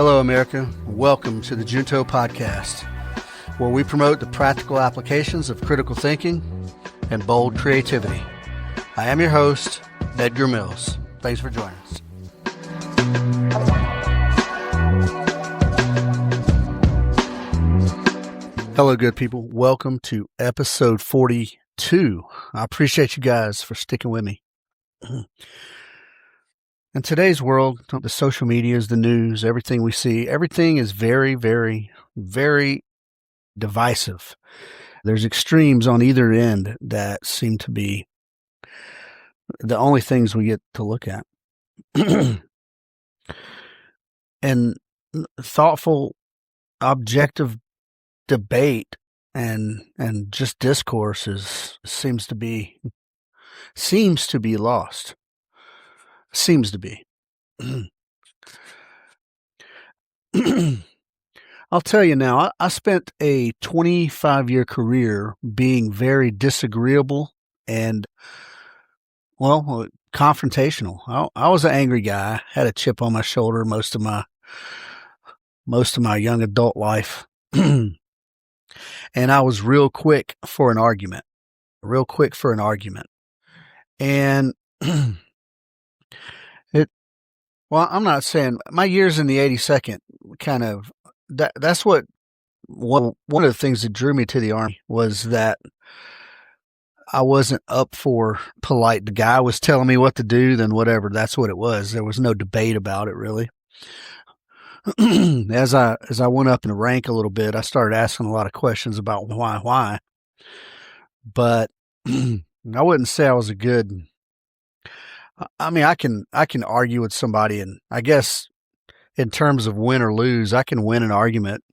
Hello, America. Welcome to the Junto Podcast, where we promote the practical applications of critical thinking and bold creativity. I am your host, Edgar Mills. Thanks for joining us. Hello, good people. Welcome to episode 42. I appreciate you guys for sticking with me. In today's world, the social medias, the news, everything we see, everything is very, very, very divisive. There's extremes on either end that seem to be the only things we get to look at. And thoughtful, objective debate and just discourse seems to be lost. Seems to be. I'll tell you now, I spent a 25-year career being very disagreeable and, confrontational. I was an angry guy, had a chip on my shoulder most of my young adult life. And I was real quick for an argument. And I'm not saying my years in the 82nd kind of that's what one of the things that drew me to the Army was that I wasn't up for polite. The guy was telling me what to do, then whatever. That's what it was. There was no debate about it really. As I went up in the rank a little bit, I started asking a lot of questions about why. But I wouldn't say I was a good. I mean, I can argue with somebody, and I guess in terms of win or lose, I can win an argument,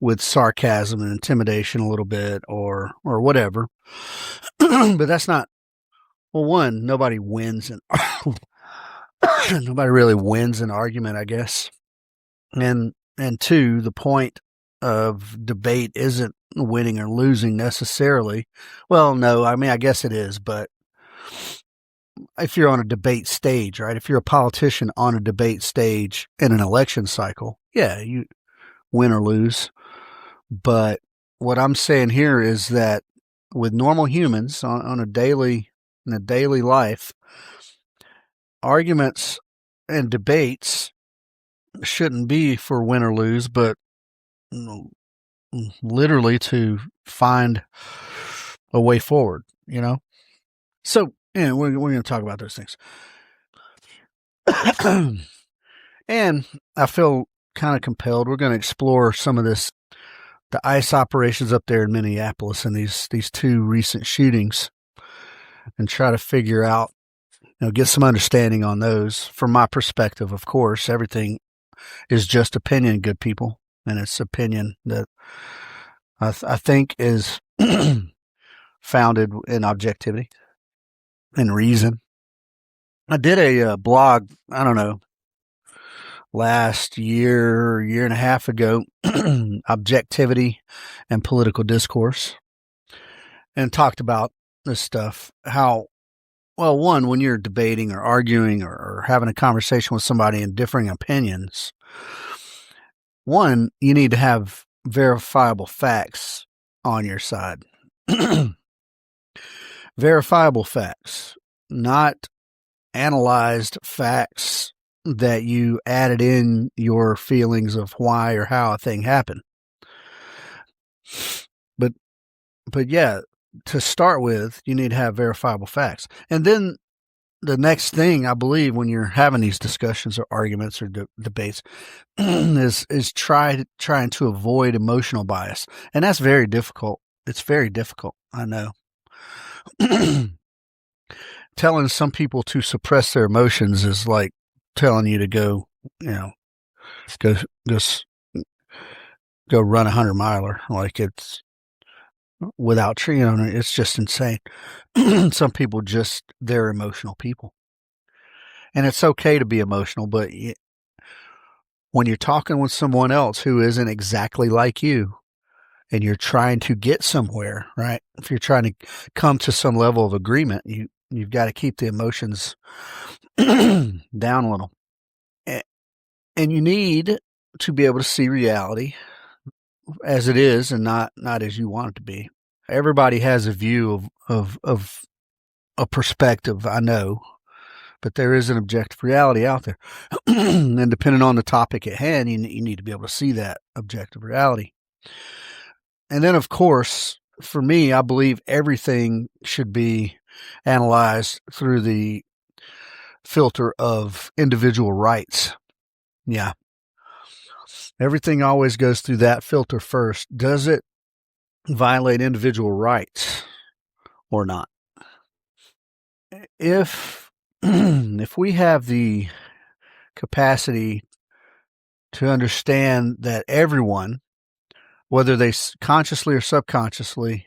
with sarcasm and intimidation a little bit or whatever. But that's not. Well, one, nobody wins, and nobody really wins an argument, I guess. And two, the point of debate isn't winning or losing necessarily. Well, no, I mean, I guess it is, but if you're on a debate stage, right? If you're a politician on a debate stage in an election cycle, yeah, you win or lose. But what I'm saying here is that with normal humans in a daily life, arguments and debates shouldn't be for win or lose, but literally to find a way forward, So, yeah, we're going to talk about those things. And I feel kind of compelled. We're going to explore some of the ICE operations up there in Minneapolis and these two recent shootings and try to figure out, get some understanding on those. From my perspective, of course, everything is just opinion, good people. And it's opinion that I think is founded in objectivity and reason. I did a blog, I don't know, last year and a half ago, objectivity and political discourse, and talked about this stuff. How, well, one, when you're debating or arguing or having a conversation with somebody in differing opinions, one, you need to have verifiable facts on your side. Verifiable facts, not analyzed facts that you added in your feelings of why or how a thing happened. But yeah, to start with, you need to have verifiable facts. And then the next thing, I believe, when you're having these discussions or arguments or debates is trying to avoid emotional bias. And that's very difficult. It's very difficult, I know. Telling some people to suppress their emotions is like telling you to go run 100-miler. Like it's without it's just insane. Some people they're emotional people, and it's okay to be emotional. But when you're talking with someone else who isn't exactly like you, and you're trying to get somewhere, right? If you're trying to come to some level of agreement, you've got to keep the emotions down a little. And you need to be able to see reality as it is and not as you want it to be. Everybody has a view of a perspective, I know, but there is an objective reality out there. And depending on the topic at hand, you need to be able to see that objective reality. And then, of course, for me, I believe everything should be analyzed through the filter of individual rights. Yeah. Everything always goes through that filter first. Does it violate individual rights or not? If we have the capacity to understand that everyone, whether they consciously or subconsciously,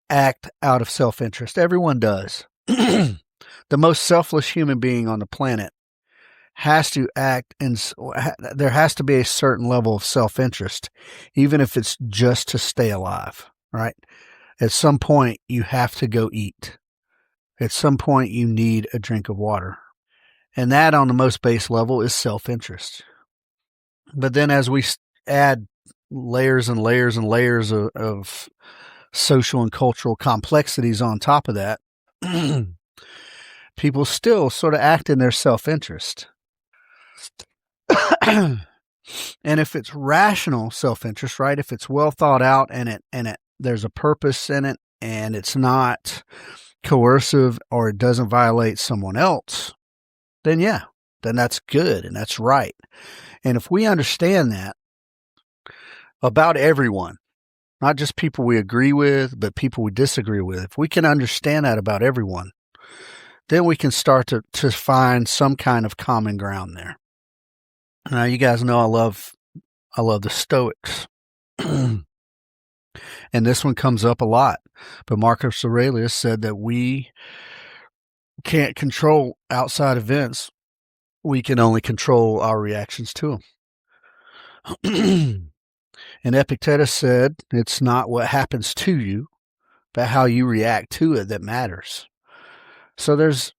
act out of self-interest, everyone does. The most selfless human being on the planet has to act, and there has to be a certain level of self-interest, even if it's just to stay alive, right? At some point, you have to go eat. At some point, you need a drink of water. And that, on the most base level, is self-interest. But then as we add layers and layers and layers of social and cultural complexities on top of that, people still sort of act in their self-interest. And if it's rational self-interest, right? If it's well thought out and there's a purpose in it and it's not coercive or it doesn't violate someone else, then that's good and that's right. And if we understand that about everyone, not just people we agree with, but people we disagree with, if we can understand that about everyone, then we can start to find some kind of common ground there. Now, you guys know I love the Stoics. And this one comes up a lot. But Marcus Aurelius said that we can't control outside events. We can only control our reactions to them. And Epictetus said, it's not what happens to you, but how you react to it that matters. So there's,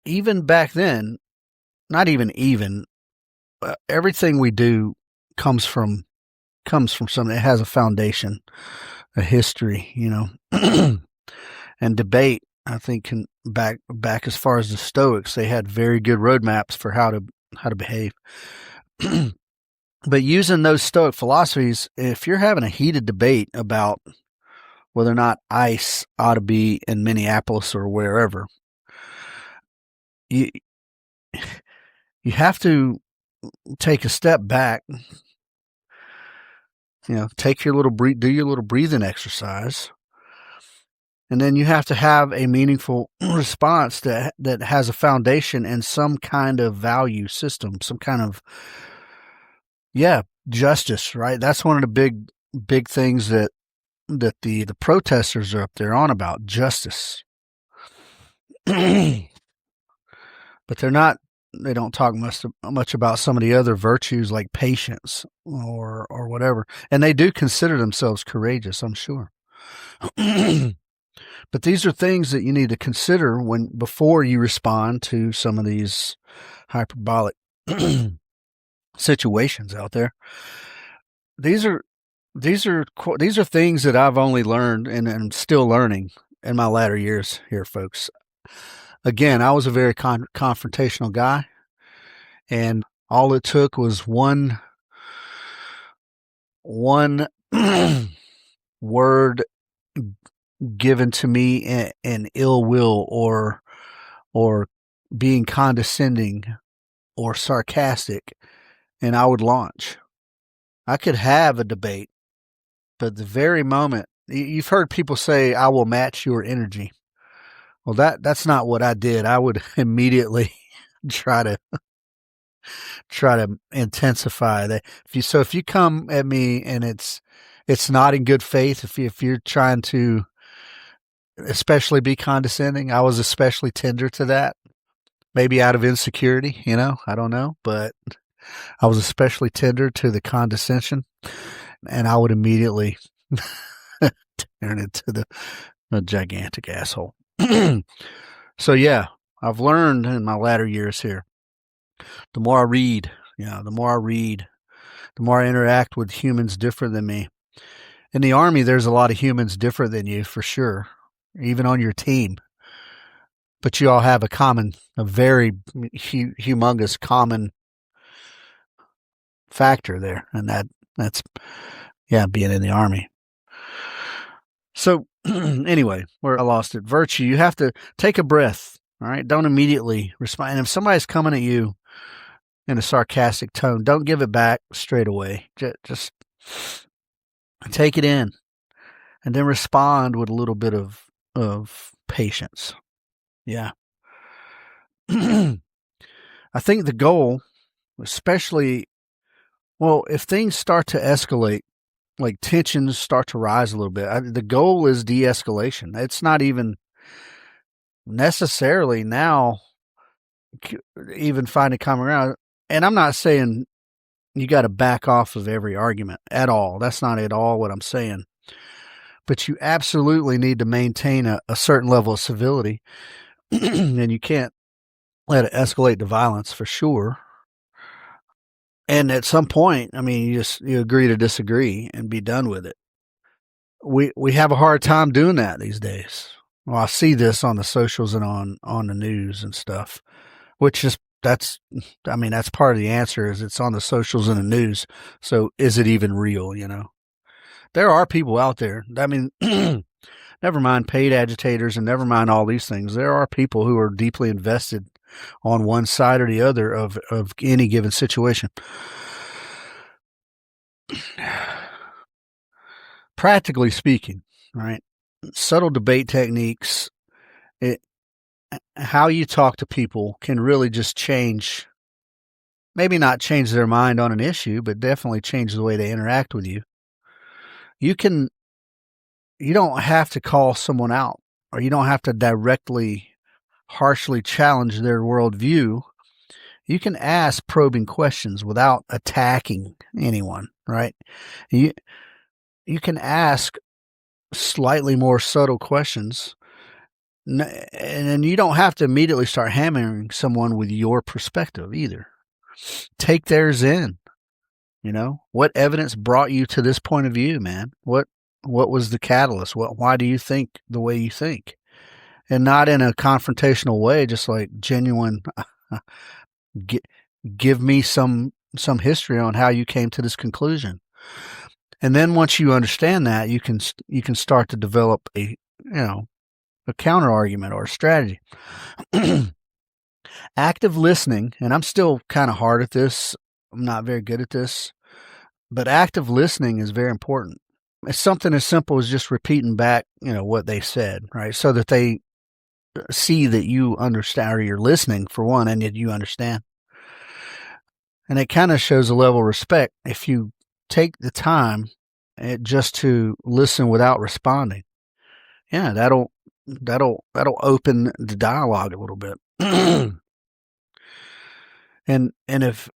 even back then, not even, everything we do comes from something that has a foundation, a history, and debate. I think back as far as the Stoics, they had very good roadmaps for how to behave. But using those Stoic philosophies, if you're having a heated debate about whether or not ice ought to be in Minneapolis or wherever, you have to take a step back, take your do your little breathing exercise. And then you have to have a meaningful response that has a foundation and some kind of value system, some kind of, justice, right? That's one of the big things that the protesters are up there on about, justice. But they don't talk much about some of the other virtues like patience or whatever. And they do consider themselves courageous, I'm sure. But these are things that you need to consider before you respond to some of these hyperbolic situations out there. These are things that I've only learned and I'm still learning in my latter years here, folks. Again, I was a very confrontational guy, and all it took was one word given to me in ill will or being condescending or sarcastic, and I would launch. I could have a debate, but the very moment, you've heard people say, I will match your energy. Well, that's not what I did. I would immediately try to intensify that. If you come at me and it's not in good faith, if you're trying to especially be condescending, I was especially tender to that. Maybe out of insecurity, I don't know, but I was especially tender to the condescension, and I would immediately turn into the gigantic asshole. So I've learned in my latter years here, the more I read The more I read, the more I interact with humans different than me. In the Army, there's a lot of humans different than you, for sure, even on your team. But you all have a very humongous common factor there, and that's being in the Army. So anyway, where I lost it, virtue, you have to take a breath, all right? Don't immediately respond. And if somebody's coming at you in a sarcastic tone, don't give it back straight away. Just take it in and then respond with a little bit of patience. Yeah. I think the goal, especially, if things start to escalate, like tensions start to rise a little bit, the goal is de-escalation. It's not even necessarily now even finding common ground. And I'm not saying you got to back off of every argument at all. That's not at all what I'm saying. But you absolutely need to maintain a certain level of civility. And you can't let it escalate to violence, for sure. And at some point, I mean, you agree to disagree and be done with it. We have a hard time doing that these days. Well, I see this on the socials and on the news and stuff, which is that's part of the answer. Is it's on the socials and the news. So is it even real? There are people out there. I mean, never mind paid agitators and never mind all these things. There are people who are deeply invested on one side or the other of any given situation. Practically speaking, right? Subtle debate techniques, how you talk to people can really just change, maybe not change their mind on an issue, but definitely change the way they interact with you. You don't have to call someone out, or you don't have to directly, harshly challenge their worldview. You can ask probing questions without attacking anyone, right? You can ask slightly more subtle questions, and then you don't have to immediately start hammering someone with your perspective either. Take theirs in. What evidence brought you to this point of view, man? What was the catalyst? Why do you think the way you think? And not in a confrontational way, just like genuine, give me some history on how you came to this conclusion. And then once you understand that, you can start to develop a counter argument or a strategy. Active listening, and I'm still kind of hard at this. I'm not very good at this, but active listening is very important. It's something as simple as just repeating back, what they said, right? So that they see that you understand, or you're listening for one, and that you understand. And it kind of shows a level of respect if you take the time just to listen without responding. Yeah, that'll open the dialogue a little bit. And if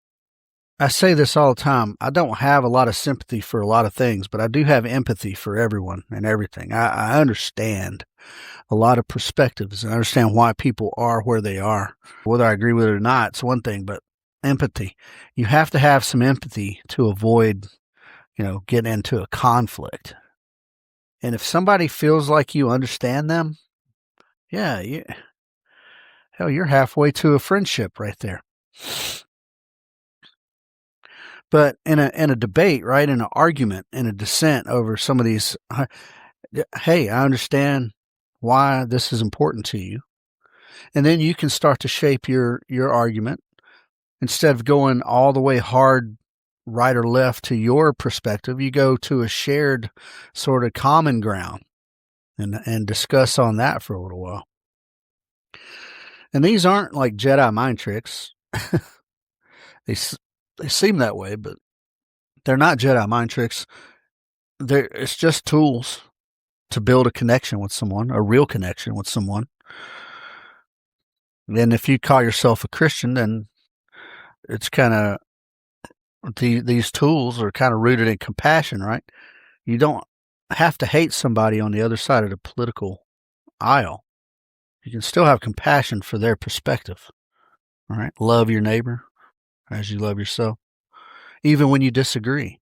I say this all the time, I don't have a lot of sympathy for a lot of things, but I do have empathy for everyone and everything. I understand a lot of perspectives and I understand why people are where they are. Whether I agree with it or not, it's one thing, but empathy. You have to have some empathy to avoid, getting into a conflict. And if somebody feels like you understand them, you're halfway to a friendship right there. But in a debate, right, in an argument, in a dissent over some of these, hey, I understand why this is important to you. And then you can start to shape your argument. Instead of going all the way hard right or left to your perspective, you go to a shared sort of common ground and discuss on that for a little while. And these aren't like Jedi mind tricks. They seem that way, but they're not Jedi mind tricks. It's just tools to build a connection with someone, a real connection with someone. And if you call yourself a Christian, then it's kind of, these tools are kind of rooted in compassion, right? You don't have to hate somebody on the other side of the political aisle. You can still have compassion for their perspective, all right? Love your neighbor. as you love yourself, even when you disagree.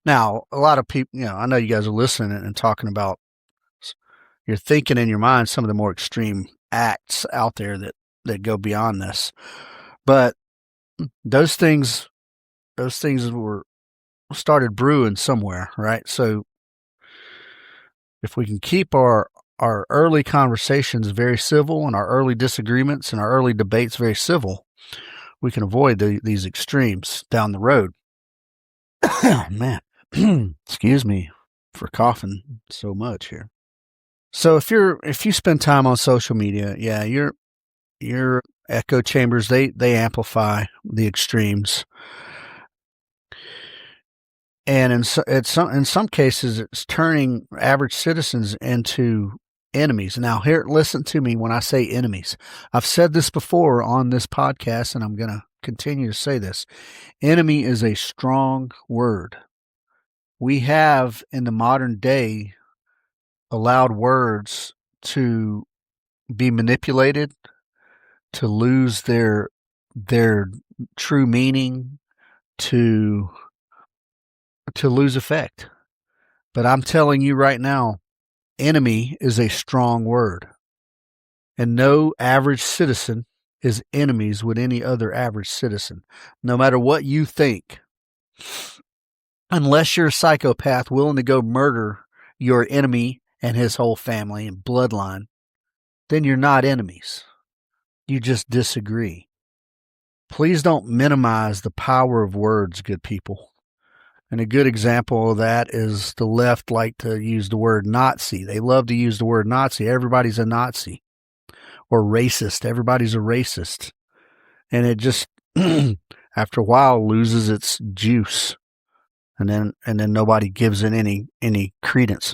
Now, a lot of people, I know you guys are listening and talking about, you're thinking in your mind some of the more extreme acts out there that go beyond this. But those things were started brewing somewhere, right? So if we can keep our early conversations very civil and our early disagreements and our early debates very civil, we can avoid these extremes down the road. Man, excuse me for coughing so much here. So if you spend time on social media, yeah, your echo chambers, they amplify the extremes. And in some cases, it's turning average citizens into enemies. Now, here, listen to me when I say enemies. I've said this before on this podcast, and I'm going to continue to say this. Enemy is a strong word. We have, in the modern day, allowed words to be manipulated, to lose their true meaning, to lose effect. But I'm telling you right now, enemy is a strong word. And no average citizen is enemies with any other average citizen, no matter what you think. Unless you're a psychopath willing to go murder your enemy and his whole family and bloodline, then you're not enemies. You just disagree. Please don't minimize the power of words, good people. And a good example of that is the left like to use the word Nazi. They love to use the word Nazi. Everybody's a Nazi. Or racist. Everybody's a racist. And it just, after a while, loses its juice. And then nobody gives it any credence.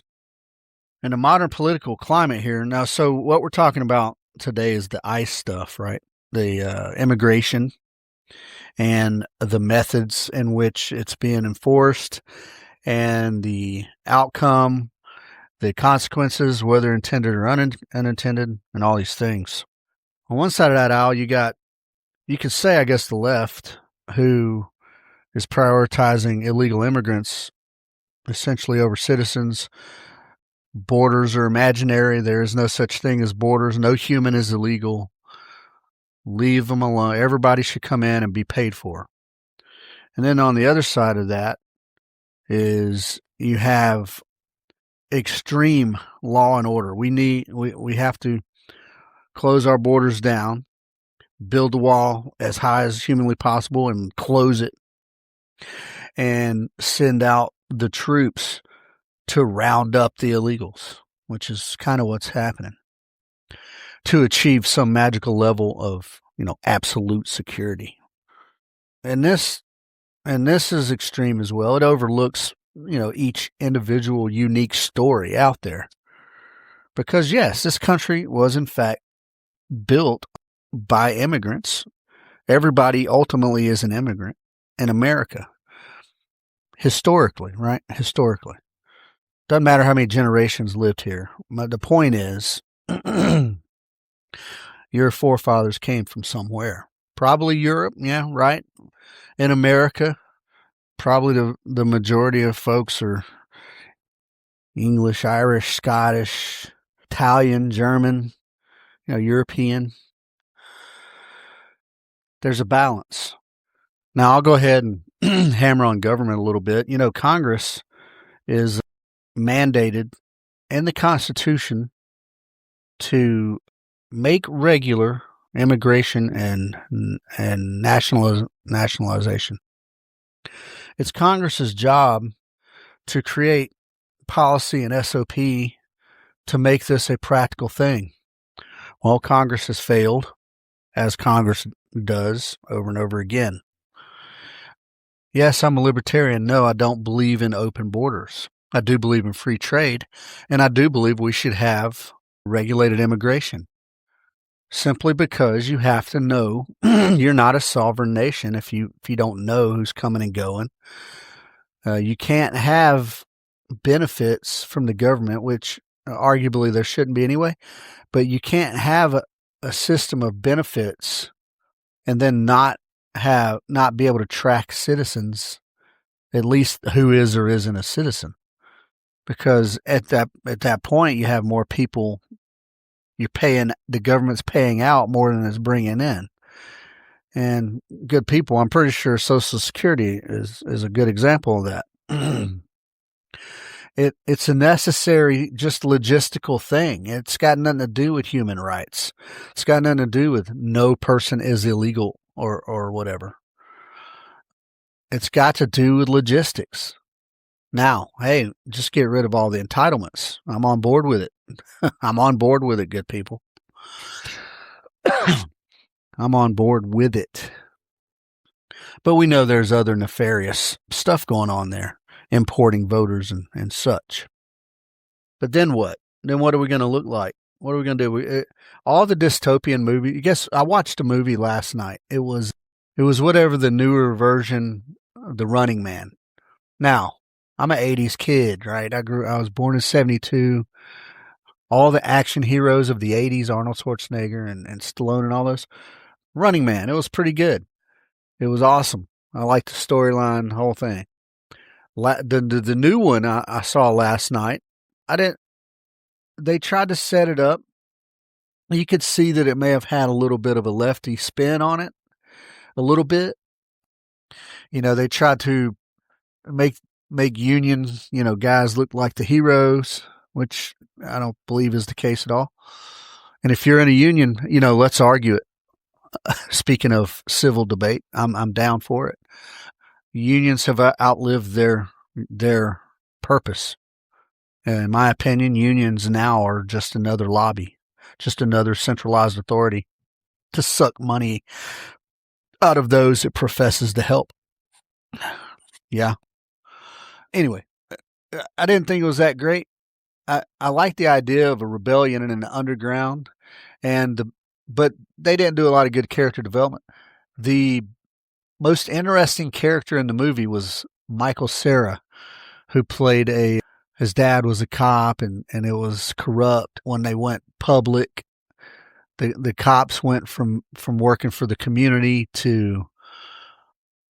In the modern political climate here, now, so what we're talking about today is the ICE stuff, right? The immigration and the methods in which it's being enforced and the outcome, the consequences, whether intended or unintended, and all these things. On one side of that aisle, you could say, I guess, the left, who is prioritizing illegal immigrants essentially over citizens. Borders are imaginary. There is no such thing as borders. No human is illegal. Leave them alone. Everybody should come in and be paid for. And then on the other side of that is you have extreme law and order. We have to close our borders down, build the wall as high as humanly possible and close it, and send out the troops to round up the illegals, which is kind of what's happening, to achieve some magical level of, absolute security. And this is extreme as well. It overlooks, each individual unique story out there. Because yes, this country was in fact built by immigrants. Everybody ultimately is an immigrant in America. Historically, right? Historically. Doesn't matter how many generations lived here. But the point is, your forefathers came from somewhere. Probably Europe, yeah, right? In America, probably the majority of folks are English, Irish, Scottish, Italian, German, European. There's a balance. Now, I'll go ahead and hammer on government a little bit. Congress is mandated in the Constitution to make regular immigration and nationalization. It's Congress's job to create policy and SOP to make this a practical thing. Well, Congress has failed, as Congress does over and over again. Yes, I'm a libertarian. No, I don't believe in open borders. I do believe in free trade, and I do believe we should have regulated immigration. Simply because you have to know you're not a sovereign nation if you don't know who's coming and going. You can't have benefits from the government, which arguably there shouldn't be anyway, but you can't have a system of benefits and then not be able to track citizens, at least who is or isn't a citizen. Because at that point, you have more people. The government's paying out more than it's bringing in. And good people, I'm pretty sure Social Security is a good example of that. It's a necessary, just logistical thing. It's got nothing to do with human rights. It's got nothing to do with no person is illegal or whatever. It's got to do with logistics. Now, hey, just get rid of all the entitlements. I'm on board with it. I'm on board with it, good people. I'm on board with it. But we know there's other nefarious stuff going on there, importing voters and such. But then what? Then what are we going to look like? What are we going to do? All the dystopian movies. I guess I watched a movie last night. It was whatever the newer version of The Running Man. Now, I'm an 80s kid, right? I was born in 72. All the action heroes of the 80s, Arnold Schwarzenegger and Stallone and all those. Running Man, it was pretty good. It was awesome. I liked the storyline, the whole thing. The new one I saw last night, they tried to set it up. You could see that it may have had a little bit of a lefty spin on it. A little bit. They tried to make union, guys look like the heroes, which I don't believe is the case at all. And if you're in a union, let's argue it. Speaking of civil debate, I'm down for it. Unions have outlived their purpose. And in my opinion, unions now are just another lobby, just another centralized authority to suck money out of those it professes to help. Yeah. Anyway, I didn't think it was that great. I like the idea of a rebellion in an underground, but they didn't do a lot of good character development. The most interesting character in the movie was Michael Cera, who played his dad was a cop, and it was corrupt when they went public. The cops went from working for the community to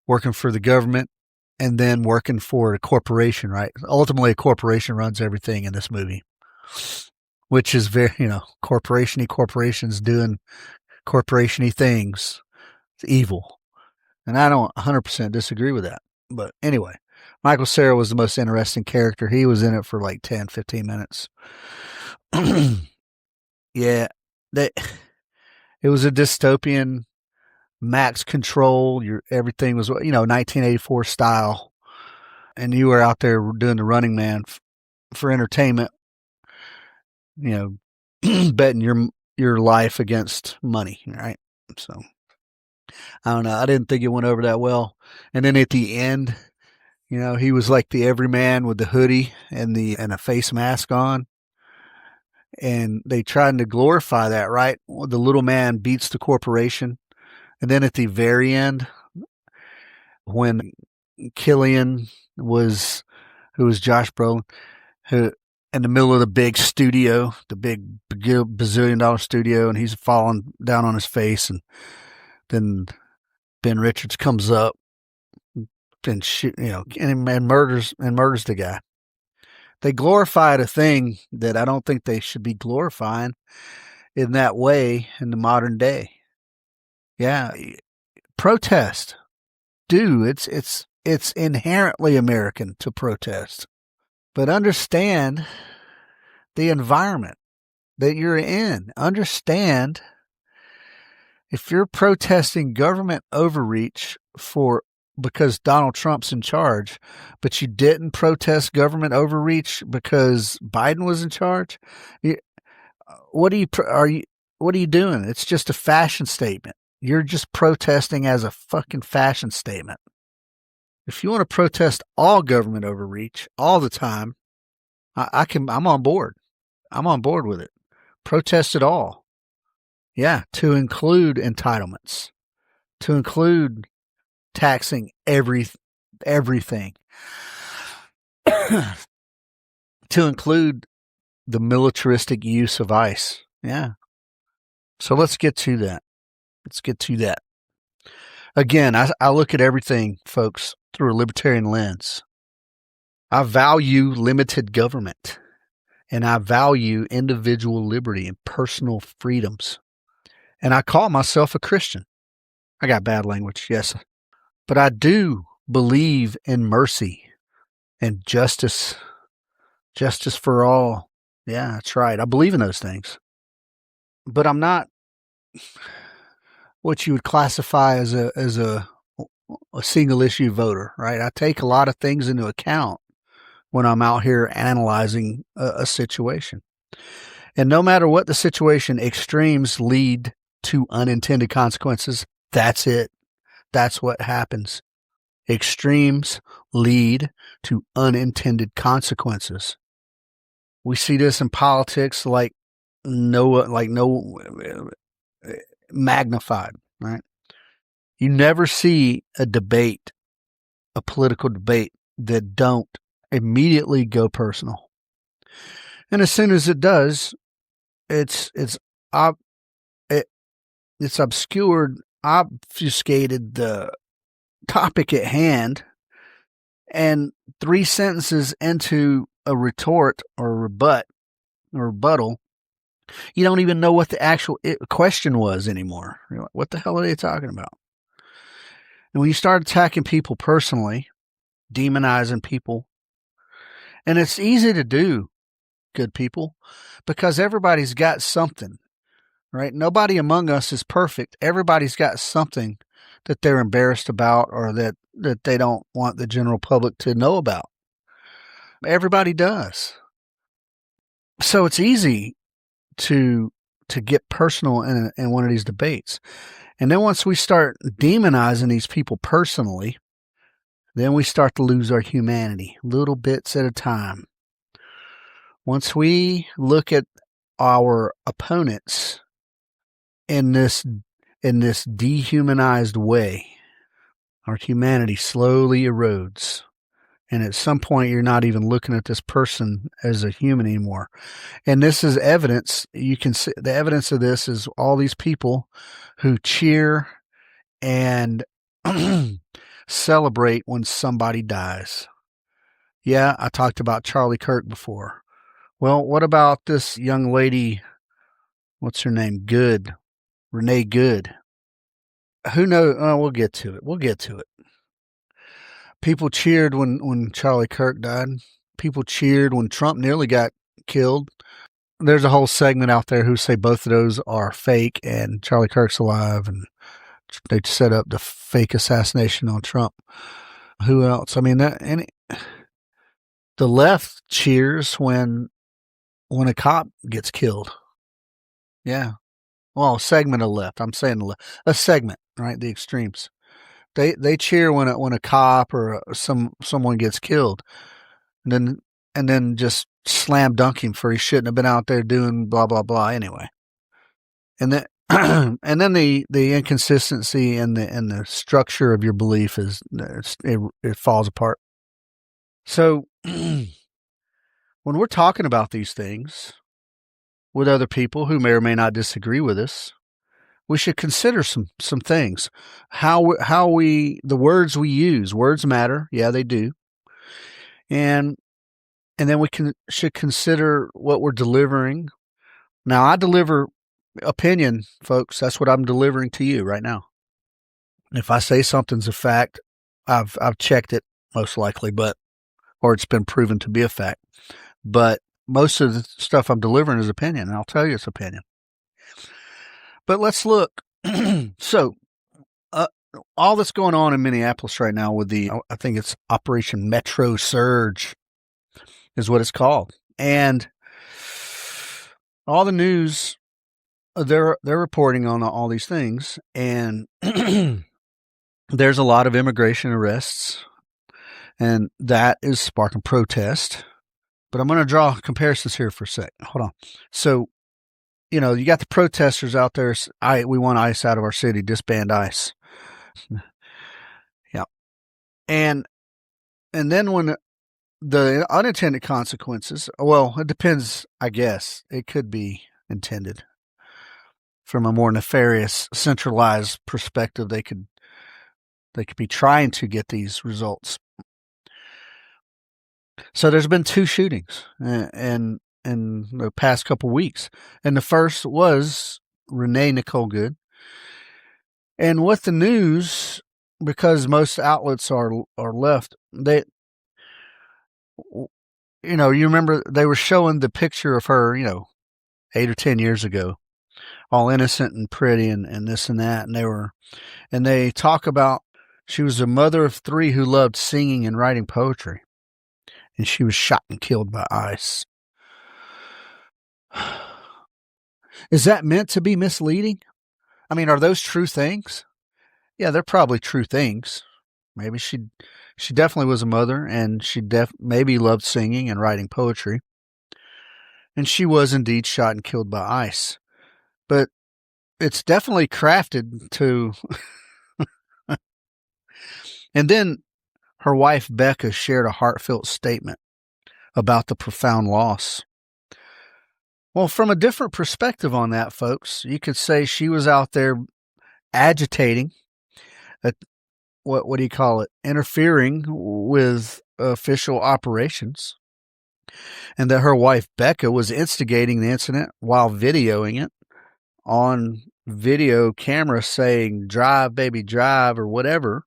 working for the government, and then working for a corporation, right? Ultimately, a corporation runs everything in this movie, which is very, corporations doing corporation-y things. It's evil. And I don't 100% disagree with that. But anyway, Michael Cera was the most interesting character. He was in it for like 10, 15 minutes. Yeah, it was a dystopian max control. Everything was, 1984 style. And you were out there doing the Running Man for entertainment, betting your life against money, right? So I don't know. I didn't think it went over that well. And then at the end, he was like the everyman with the hoodie and a face mask on. And they tried to glorify that, right? The little man beats the corporation. And then at the very end, when Killian who was Josh Brolin, who in the middle of the big studio, the big bazillion-dollar studio, and he's falling down on his face, and then Ben Richards comes up and and murders the guy. They glorified a thing that I don't think they should be glorifying in that way in the modern day. Yeah, protest. It's inherently American to protest. But understand the environment that you're in. Understand if you're protesting government overreach because Donald Trump's in charge, but you didn't protest government overreach because Biden was in charge, what are you doing? It's just a fashion statement. You're just protesting as a fucking fashion statement. If you want to protest all government overreach all the time, I'm on board. I'm on board with it. Protest it all. Yeah, to include entitlements, to include taxing everything, to include the militaristic use of ICE. Yeah. So let's get to that. Again, I look at everything, folks, through a libertarian lens. I value limited government, and I value individual liberty and personal freedoms. And I call myself a Christian. I got bad language, yes. But I do believe in mercy and justice. Justice for all. Yeah, that's right. I believe in those things. But I'm not what you would classify as a single issue voter, right? I take a lot of things into account when I'm out here analyzing a situation. And no matter what the situation, extremes lead to unintended consequences. That's it. That's what happens. Extremes lead to unintended consequences. We see this in politics like magnified, right? You never see a debate, a political debate that don't immediately go personal. And as soon as it does, it's obscured, obfuscated the topic at hand, and 3 sentences into a retort or a rebuttal, you don't even know what the actual question was anymore. You're like, what the hell are they talking about? And when you start attacking people personally, demonizing people, and it's easy to do, good people, because everybody's got something, right? Nobody among us is perfect. Everybody's got something that they're embarrassed about or that they don't want the general public to know about. Everybody does. So it's easy to get personal in one of these debates. And then once we start demonizing these people personally, then we start to lose our humanity, little bits at a time. Once we look at our opponents in this dehumanized way, our humanity slowly erodes. And at some point, you're not even looking at this person as a human anymore. And this is evidence. You can see the evidence of this is all these people who cheer and celebrate when somebody dies. Yeah, I talked about Charlie Kirk before. Well, what about this young lady? What's her name? Good. Renee Good. Who knows? Oh, we'll get to it. People cheered when Charlie Kirk died. People cheered when Trump nearly got killed. There's a whole segment out there who say both of those are fake and Charlie Kirk's alive, and they set up the fake assassination on Trump. Who else? I mean, the left cheers when a cop gets killed. Yeah. Well, a segment of the left. I'm saying a segment, right? The extremes. They cheer when a cop or someone gets killed, and then just slam dunk him for he shouldn't have been out there doing blah blah blah anyway. And then and then the inconsistency and the structure of your belief it falls apart. So when we're talking about these things with other people who may or may not disagree with us, we should consider some things. The words we use. Words matter. Yeah, they do. And then we should consider what we're delivering. Now, I deliver opinion, folks. That's what I'm delivering to you right now. If I say something's a fact, I've checked it most likely, or it's been proven to be a fact. But most of the stuff I'm delivering is opinion, and I'll tell you it's opinion. But let's look. So, all that's going on in Minneapolis right now with I think it's Operation Metro Surge is what it's called. And all the news, they're reporting on all these things. And there's a lot of immigration arrests. And that is sparking protest. But I'm going to draw comparisons here for a sec. Hold on. So, you got the protesters out there. We want ICE out of our city. Disband ICE. Yeah. And then when the unintended consequences, well, it depends, I guess. It could be intended. From a more nefarious, centralized perspective, they could They could be trying to get these results. So there's been 2 shootings in the past couple weeks. And the first was Renee Nicole Good. And with the news, because most outlets are left, they, you remember they were showing the picture of her, 8 or 10 years ago, all innocent and pretty and this and that. And they talk about she was a mother of 3 who loved singing and writing poetry. And she was shot and killed by ICE. Is that meant to be misleading? I mean, are those true things? Yeah, they're probably true things. Maybe she definitely was a mother, and she maybe loved singing and writing poetry. And she was indeed shot and killed by ICE. But it's definitely crafted to... And then her wife, Becca, shared a heartfelt statement about the profound loss. Well, from a different perspective on that, folks, you could say she was out there agitating, what do you call it, interfering with official operations, and that her wife, Becca, was instigating the incident while videoing it on video camera saying, "Drive, baby, drive," or whatever.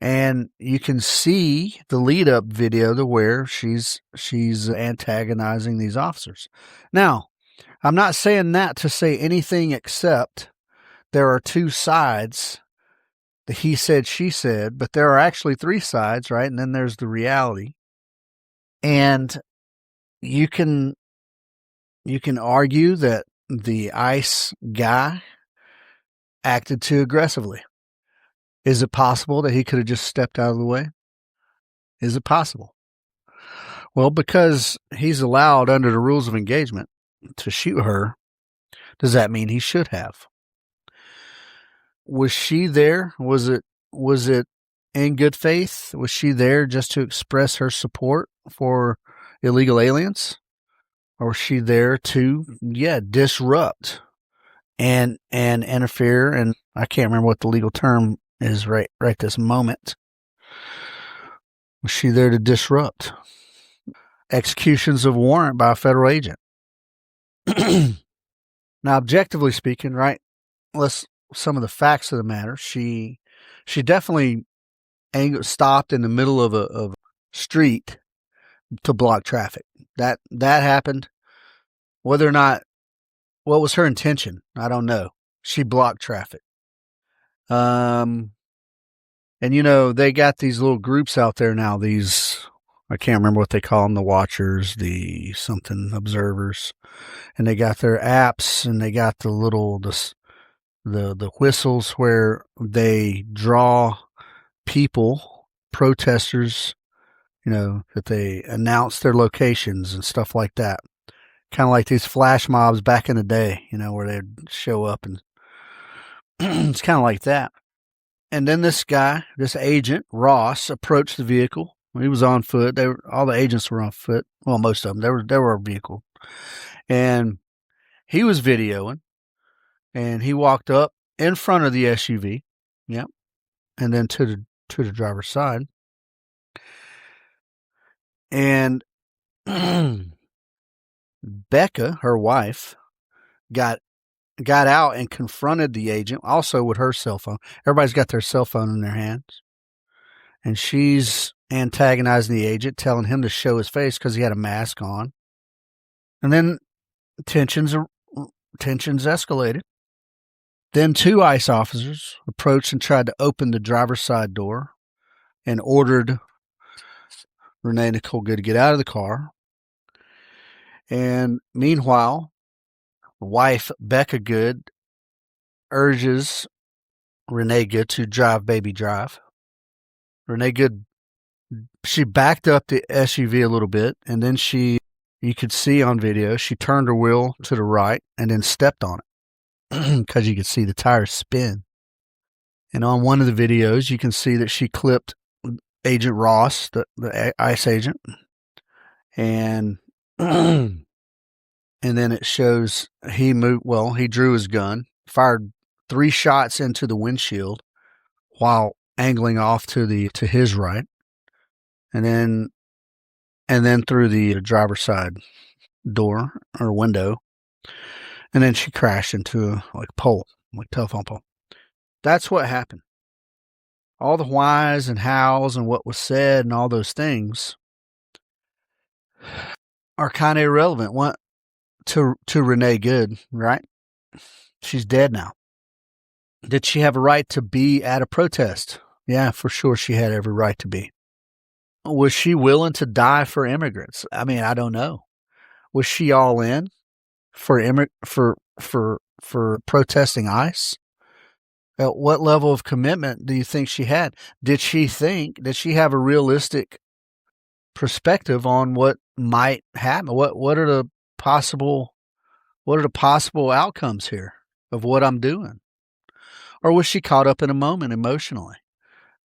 And you can see the lead-up video to where she's antagonizing these officers. Now, I'm not saying that to say anything except there are 2 sides, the he said, she said, but there are actually 3 sides, right? And then there's the reality. And you can argue that the ICE guy acted too aggressively. Is it possible that he could have just stepped out of the way? Is it possible? Well, because he's allowed under the rules of engagement to shoot her, does that mean he should have? Was she there? Was it in good faith? Was she there just to express her support for illegal aliens? Or was she there to, disrupt and interfere? And I can't remember what the legal term is right this moment. Was she there to disrupt executions of warrant by a federal agent? Now, objectively speaking, right, some of the facts of the matter, she definitely stopped in the middle of a street to block traffic. That happened. Whether or not, what was her intention, I don't know. She blocked traffic. And they got these little groups out there now, I can't remember what they call them, the watchers, the something observers, and they got their apps, and they got the little, the whistles where they draw people, protesters, that they announce their locations and stuff like that. Kind of like these flash mobs back in the day, where they'd show up, and it's kind of like that. And then this agent, Ross, approached the vehicle. He was on foot. All the agents were on foot. Well, most of them. They were a vehicle. And he was videoing. And he walked up in front of the SUV. Yep. And then to the driver's side. And Becca, her wife, got out and confronted the agent, also with her cell phone. Everybody's got their cell phone in their hands. And she's antagonizing the agent, telling him to show his face because he had a mask on. And then tensions escalated. Then 2 ICE officers approached and tried to open the driver's side door and ordered Renee Nicole Good to get out of the car. And meanwhile, wife Becca Good urges Renee Good to drive, baby, drive. Renee Good, she backed up the SUV a little bit, and then you could see on video, she turned her wheel to the right and then stepped on it because you could see the tires spin. And on one of the videos, you can see that she clipped Agent Ross, the ICE agent, and and then it shows he drew his gun, fired 3 shots into the windshield while angling off to his right, and then through the driver's side door or window, and then she crashed into a pole, telephone pole. That's what happened. All the whys and hows and what was said and all those things are kind of irrelevant. What to Renee Good, right? She's dead now. Did she have a right to be at a protest? Yeah, for sure she had every right to be. Was she willing to die for immigrants? I mean, I don't know. Was she all in for protesting ICE? At what level of commitment do you think she had? Did she have a realistic perspective on what might happen? What are the possible outcomes here of what I'm doing? Or was she caught up in a moment emotionally,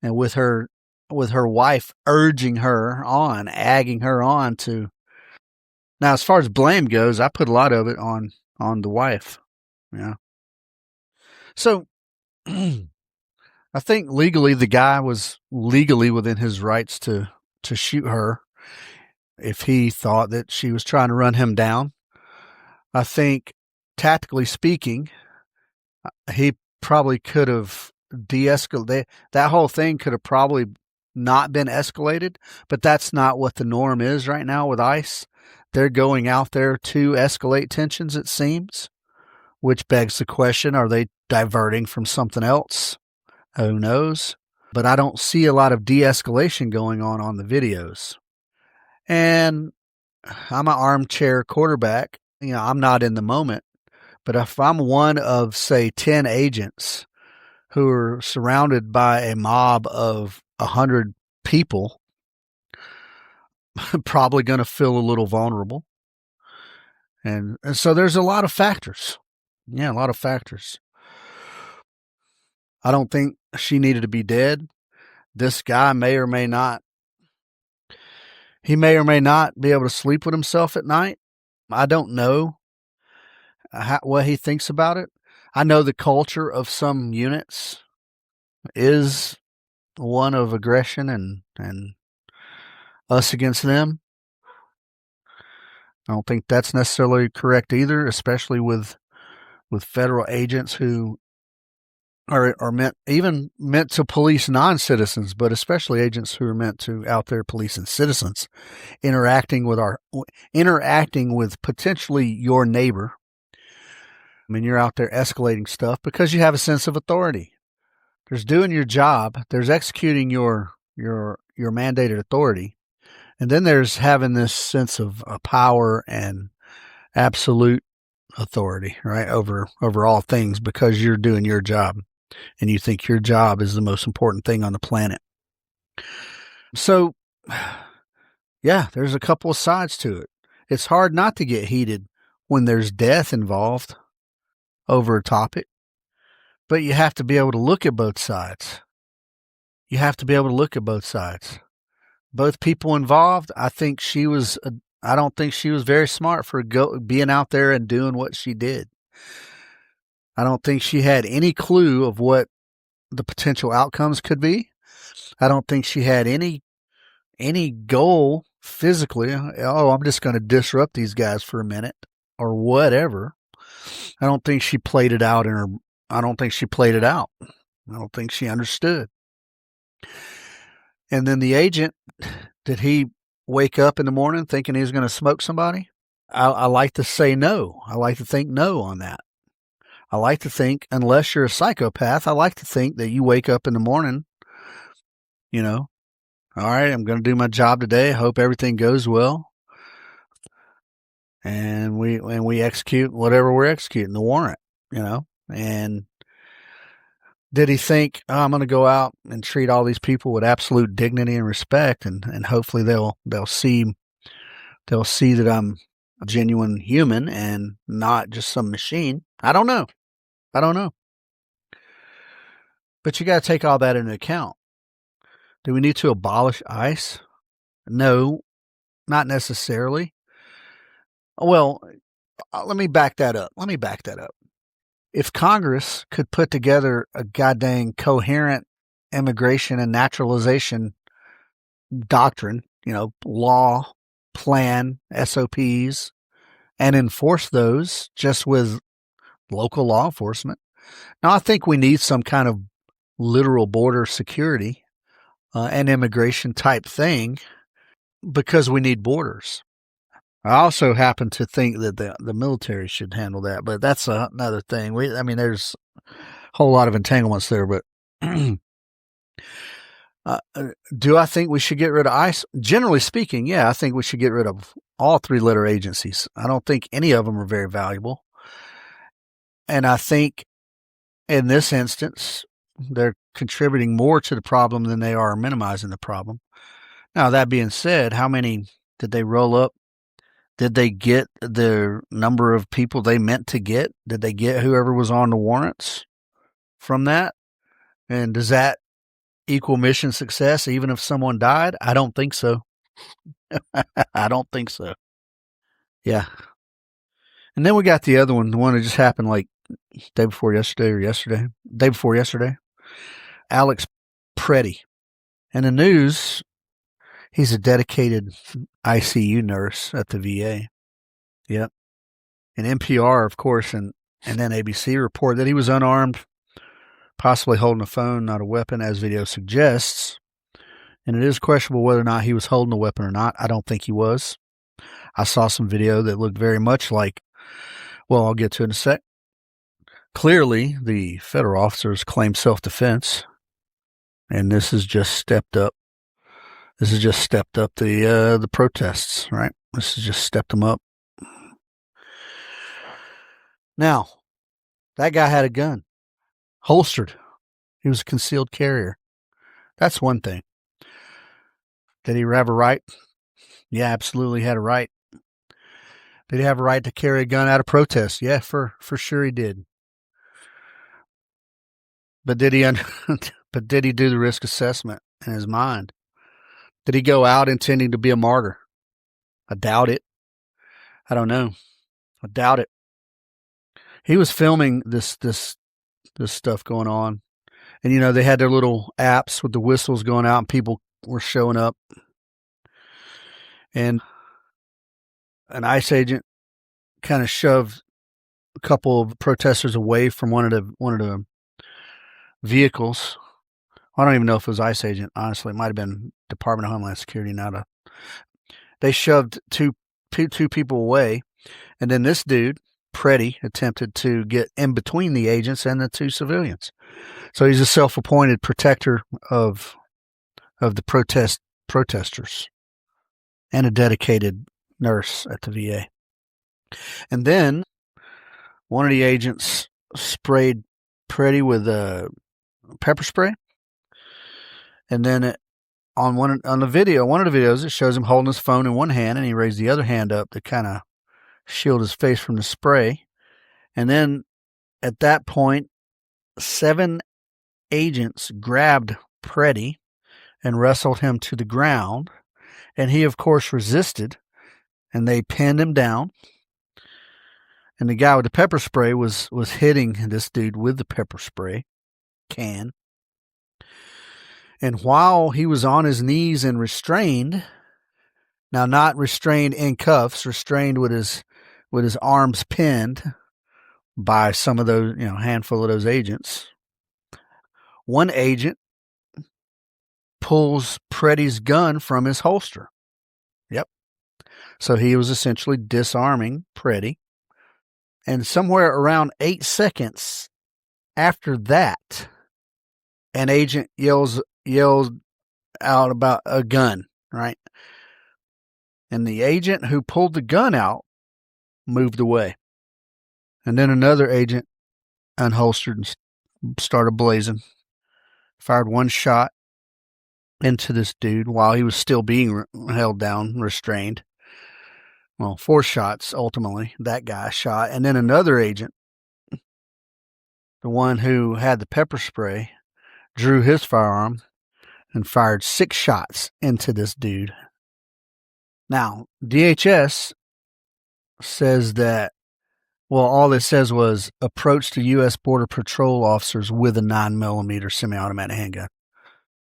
and with her wife urging her on, egging her on to? Now, as far as blame goes, I put a lot of it on the wife. Yeah. So I think legally the guy was legally within his rights to shoot her if he thought that she was trying to run him down. I think, tactically speaking, he probably could have de-escalated. That whole thing could have probably not been escalated, but that's not what the norm is right now with ICE. They're going out there to escalate tensions, it seems, which begs the question, are they diverting from something else? Who knows? But I don't see a lot of de-escalation going on the videos. And I'm an armchair quarterback. You know, I'm not in the moment. But if I'm one of, say, 10 agents who are surrounded by a mob of 100 people, I'm probably going to feel a little vulnerable. And so there's a lot of factors. Yeah, a lot of factors. I don't think she needed to be dead. This guy may or may not be able to sleep with himself at night. I don't know what he thinks about it. I know the culture of some units is one of aggression and us against them. I don't think that's necessarily correct either, especially with federal agents who are meant to police non-citizens, but especially agents who are meant to out there policing citizens, interacting with potentially your neighbor. I mean, you're out there escalating stuff because you have a sense of authority. There's doing your job. There's executing your mandated authority. And then there's having this sense of power and absolute authority, right, over all things, because you're doing your job and you think your job is the most important thing on the planet. So, yeah, there's a couple of sides to it. It's hard not to get heated when there's death involved over a topic, but you have to be able to look at both sides. Both people involved, I don't think she was very smart for being out there and doing what she did. I don't think she had any clue of what the potential outcomes could be. I don't think she had any goal physically. Oh, I'm just going to disrupt these guys for a minute or whatever. I don't think she played it out I don't think she understood. And then the agent, did he wake up in the morning thinking he was going to smoke somebody? I like to say no. I like to think no on that. I like to think, unless you're a psychopath, I like to think that you wake up in the morning, all right, I'm going to do my job today. I hope everything goes well. And we execute whatever we're executing, the warrant, and did he think, oh, I'm going to go out and treat all these people with absolute dignity and respect, and hopefully they'll see that I'm a genuine human and not just some machine? I don't know. But you got to take all that into account. Do we need to abolish ICE? No, not necessarily. Well, let me back that up. If Congress could put together a goddamn coherent immigration and naturalization doctrine, law, plan, SOPs, and enforce those just with local law enforcement. Now, I think we need some kind of literal border security and immigration type thing because we need borders. I also happen to think that the military should handle that, but that's another thing. There's a whole lot of entanglements there, but do I think we should get rid of ICE? Generally speaking, yeah, I think we should get rid of all 3-letter agencies. I don't think any of them are very valuable. And I think in this instance, they're contributing more to the problem than they are minimizing the problem. Now, that being said, how many did they roll up? Did they get the number of people they meant to get? Did they get whoever was on the warrants from that? And does that equal mission success even if someone died? I don't think so. I don't think so. Yeah. And then we got the other one, the one that just happened like day before yesterday. Alex Pretti. In the news, he's a dedicated ICU nurse at the VA. Yep. And NPR, of course, and then ABC report that he was unarmed, possibly holding a phone, not a weapon, as video suggests. And it is questionable whether or not he was holding a weapon or not. I don't think he was. I saw some video that looked very much like, well, I'll get to it in a sec. Clearly, the federal officers claim self-defense, and this has just stepped up. This has just stepped up the protests, right? This has just stepped them up. Now, that guy had a gun, holstered. He was a concealed carrier. That's one thing. Did he have a right? Yeah, absolutely had a right. Did he have a right to carry a gun out of protest? Yeah, for sure he did. But did he do the risk assessment in his mind? Did he go out intending to be a martyr? I doubt it. I don't know. I doubt it. He was filming this stuff going on. And, they had their little apps with the whistles going out and people were showing up. And an ICE agent kind of shoved a couple of protesters away from one of the vehicles. I don't even know if it was ICE agent. Honestly, it might have been Department of Homeland Security. They shoved two people away, and then this dude, Pretti, attempted to get in between the agents and the 2 civilians. So he's a self-appointed protector of the protesters and a dedicated nurse at the VA. And then one of the agents sprayed Pretti with a pepper spray. And then on one of the videos, it shows him holding his phone in one hand and he raised the other hand up to kind of shield his face from the spray. And then at that point, 7 agents grabbed Pretti and wrestled him to the ground. And he, of course, resisted, and they pinned him down. And the guy with the pepper spray was hitting this dude with the pepper spray can. And while he was on his knees and restrained, now not restrained in cuffs, restrained with his arms pinned by some of those, handful of those agents, one agent pulls Pretti's gun from his holster. Yep. So he was essentially disarming Pretti. And somewhere around 8 seconds after that, an agent yells out about a gun, right? And the agent who pulled the gun out moved away. And then another agent unholstered and started blazing. Fired one shot into this dude while he was still being held down, restrained. Well, 4 shots, ultimately, that guy shot. And then another agent, the one who had the pepper spray, drew his firearm and fired 6 shots into this dude. Now, DHS says that, well, all it says was approach to U.S. Border Patrol officers with a 9mm semi-automatic handgun.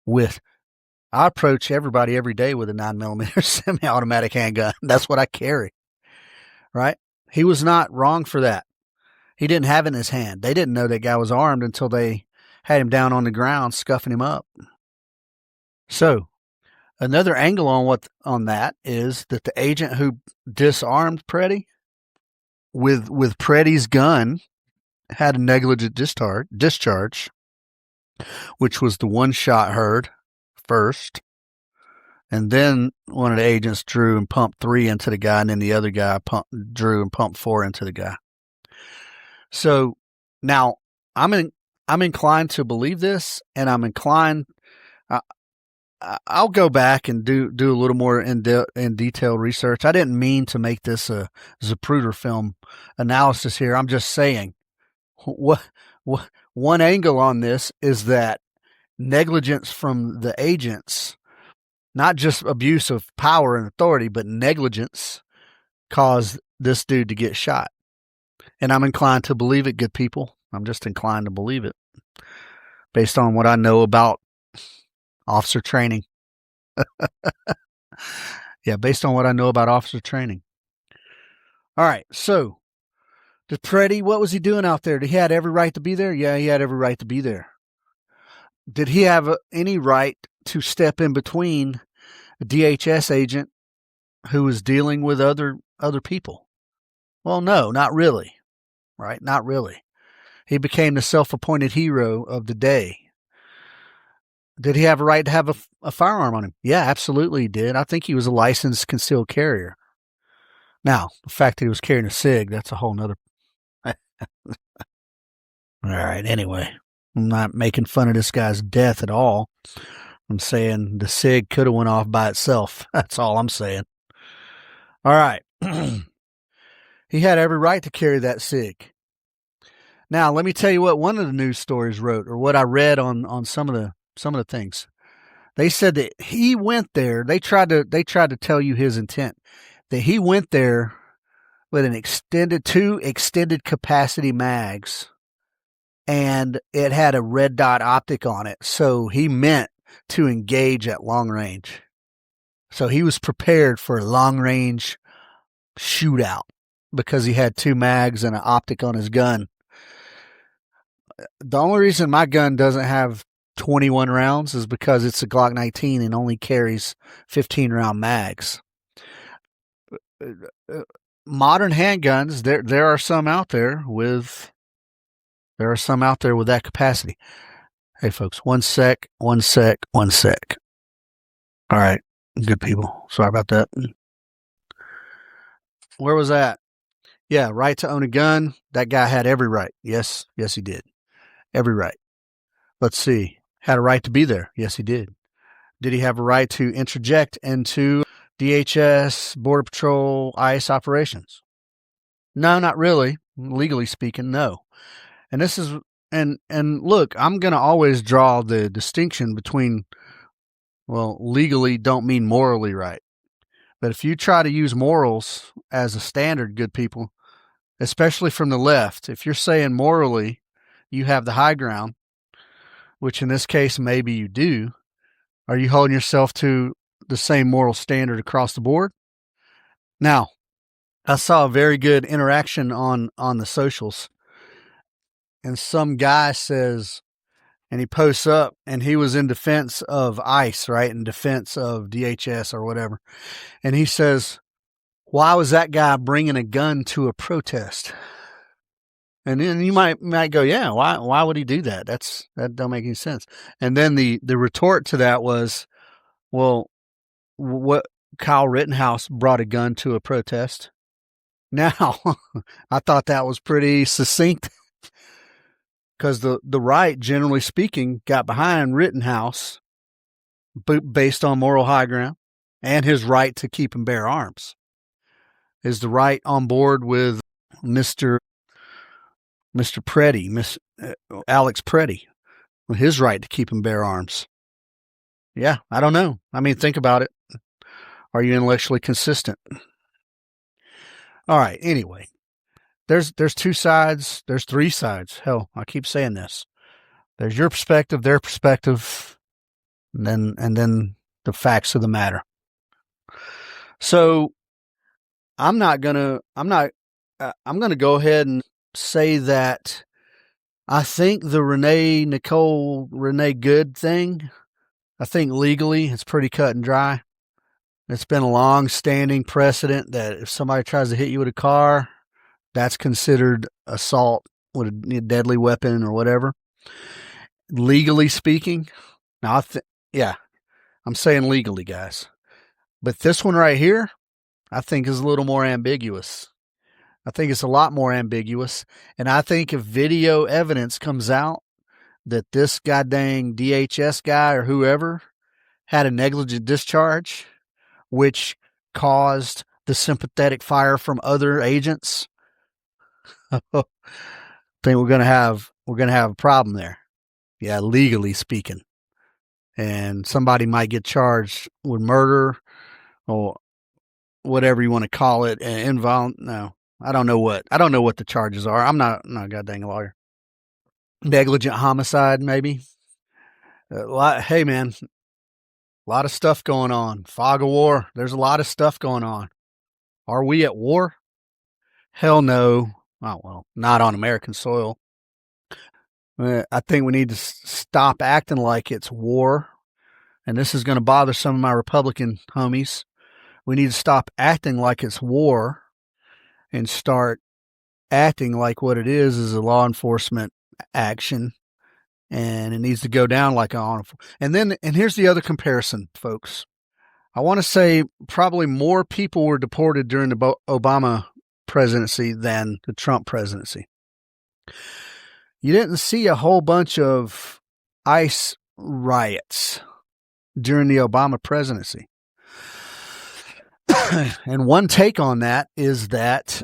I approach everybody every day with a 9mm semi-automatic handgun. That's what I carry, right? He was not wrong for that. He didn't have it in his hand. They didn't know that guy was armed until they had him down on the ground, scuffing him up. So another angle on that is that the agent who disarmed Pretti with Pretti's gun had a negligent discharge, which was the one shot heard first. And then one of the agents drew and pumped 3 into the guy, and then the other guy drew and pumped 4 into the guy. So now I'm inclined to believe this, and I'm inclined. I'll go back and do a little more in detailed research. I didn't mean to make this a Zapruder film analysis here. I'm just saying one angle on this is that negligence from the agents, not just abuse of power and authority, but negligence, caused this dude to get shot. And I'm inclined to believe it, good people. I'm just inclined to believe it based on what I know about officer training. Yeah, based on what I know about officer training. All right, so the Pretti, what was he doing out there? Did he have every right to be there? Yeah, he had every right to be there. Did he have any right to step in between a DHS agent who was dealing with other people? Well, no, not really, right? Not really. He became the self-appointed hero of the day. Did he have a right to have a firearm on him? Yeah, absolutely he did. I think he was a licensed concealed carrier. Now, the fact that he was carrying a SIG, that's a whole nother. All right, anyway, I'm not making fun of this guy's death at all. I'm saying the SIG could have went off by itself. That's all I'm saying. All right. He had every right to carry that SIG. Now, let me tell you what one of the news stories wrote, or what I read on some of the things. They said that he went there. They tried to tell you his intent, that he went there with two extended capacity mags, and it had a red dot optic on it. So he meant to engage at long range. So he was prepared for a long range shootout because he had 2 mags and an optic on his gun. The only reason my gun doesn't have 21 rounds is because it's a Glock 19 and only carries 15 round mags. Modern handguns, there are some out there with that capacity. Hey folks, one sec. All right, good people. Sorry about that. Where was that? Yeah, right to own a gun. That guy had every right. Yes, he did. Every right. Let's see. Had a right to be there. Yes, he did. Did he have a right to interject into DHS, Border Patrol, ICE operations? No, not really. Legally speaking, no. And this is, and look, I'm going to always draw the distinction between, well, legally don't mean morally right. But if you try to use morals as a standard, good people, especially from the left, if you're saying morally you have the high ground, which in this case maybe you do, are you holding yourself to the same moral standard across the board? Now, I saw a very good interaction on the socials, and some guy says, and he posts up, and he was in defense of ICE, right, in defense of DHS or whatever, and he says, why was that guy bringing a gun to a protest? And then you might go, yeah, why would he do that? That don't make any sense. And then the retort to that was, well, what, Kyle Rittenhouse brought a gun to a protest. Now, I thought that was pretty succinct, because the right, generally speaking, got behind Rittenhouse based on moral high ground and his right to keep and bear arms. Is the right on board with Mr. Pretti, Alex Pretti, with his right to keep and bear arms? Yeah, I don't know. I mean, think about it. Are you intellectually consistent? All right, anyway, there's 2 sides. There's 3 sides. Hell, I keep saying this. There's your perspective, their perspective, and then the facts of the matter. So I'm gonna go ahead and say that I think the Renee Good thing, I think legally it's pretty cut and dry. It's been a long-standing precedent that if somebody tries to hit you with a car, that's considered assault with a deadly weapon or whatever. Legally speaking, now I'm saying legally, guys. But this one right here, I think is a little more ambiguous. I think it's a lot more ambiguous. And I think if video evidence comes out that this goddamn DHS guy or whoever had a negligent discharge, which caused the sympathetic fire from other agents, I think we're gonna have a problem there. Yeah, legally speaking. And somebody might get charged with murder or whatever you want to call it. No, I don't know what the charges are. I'm not a goddamn lawyer. Negligent homicide, maybe. Hey, man, a lot of stuff going on. Fog of war. There's a lot of stuff going on. Are we at war? Hell no. Oh, well, not on American soil. I think we need to stop acting like it's war. And this is going to bother some of my Republican homies. We need to stop acting like it's war and start acting like what it is a law enforcement action. And it needs to go down like and here's the other comparison, folks. I want to say probably more people were deported during the Obama presidency than the Trump presidency. You didn't see a whole bunch of ICE riots during the Obama presidency. And one take on that is that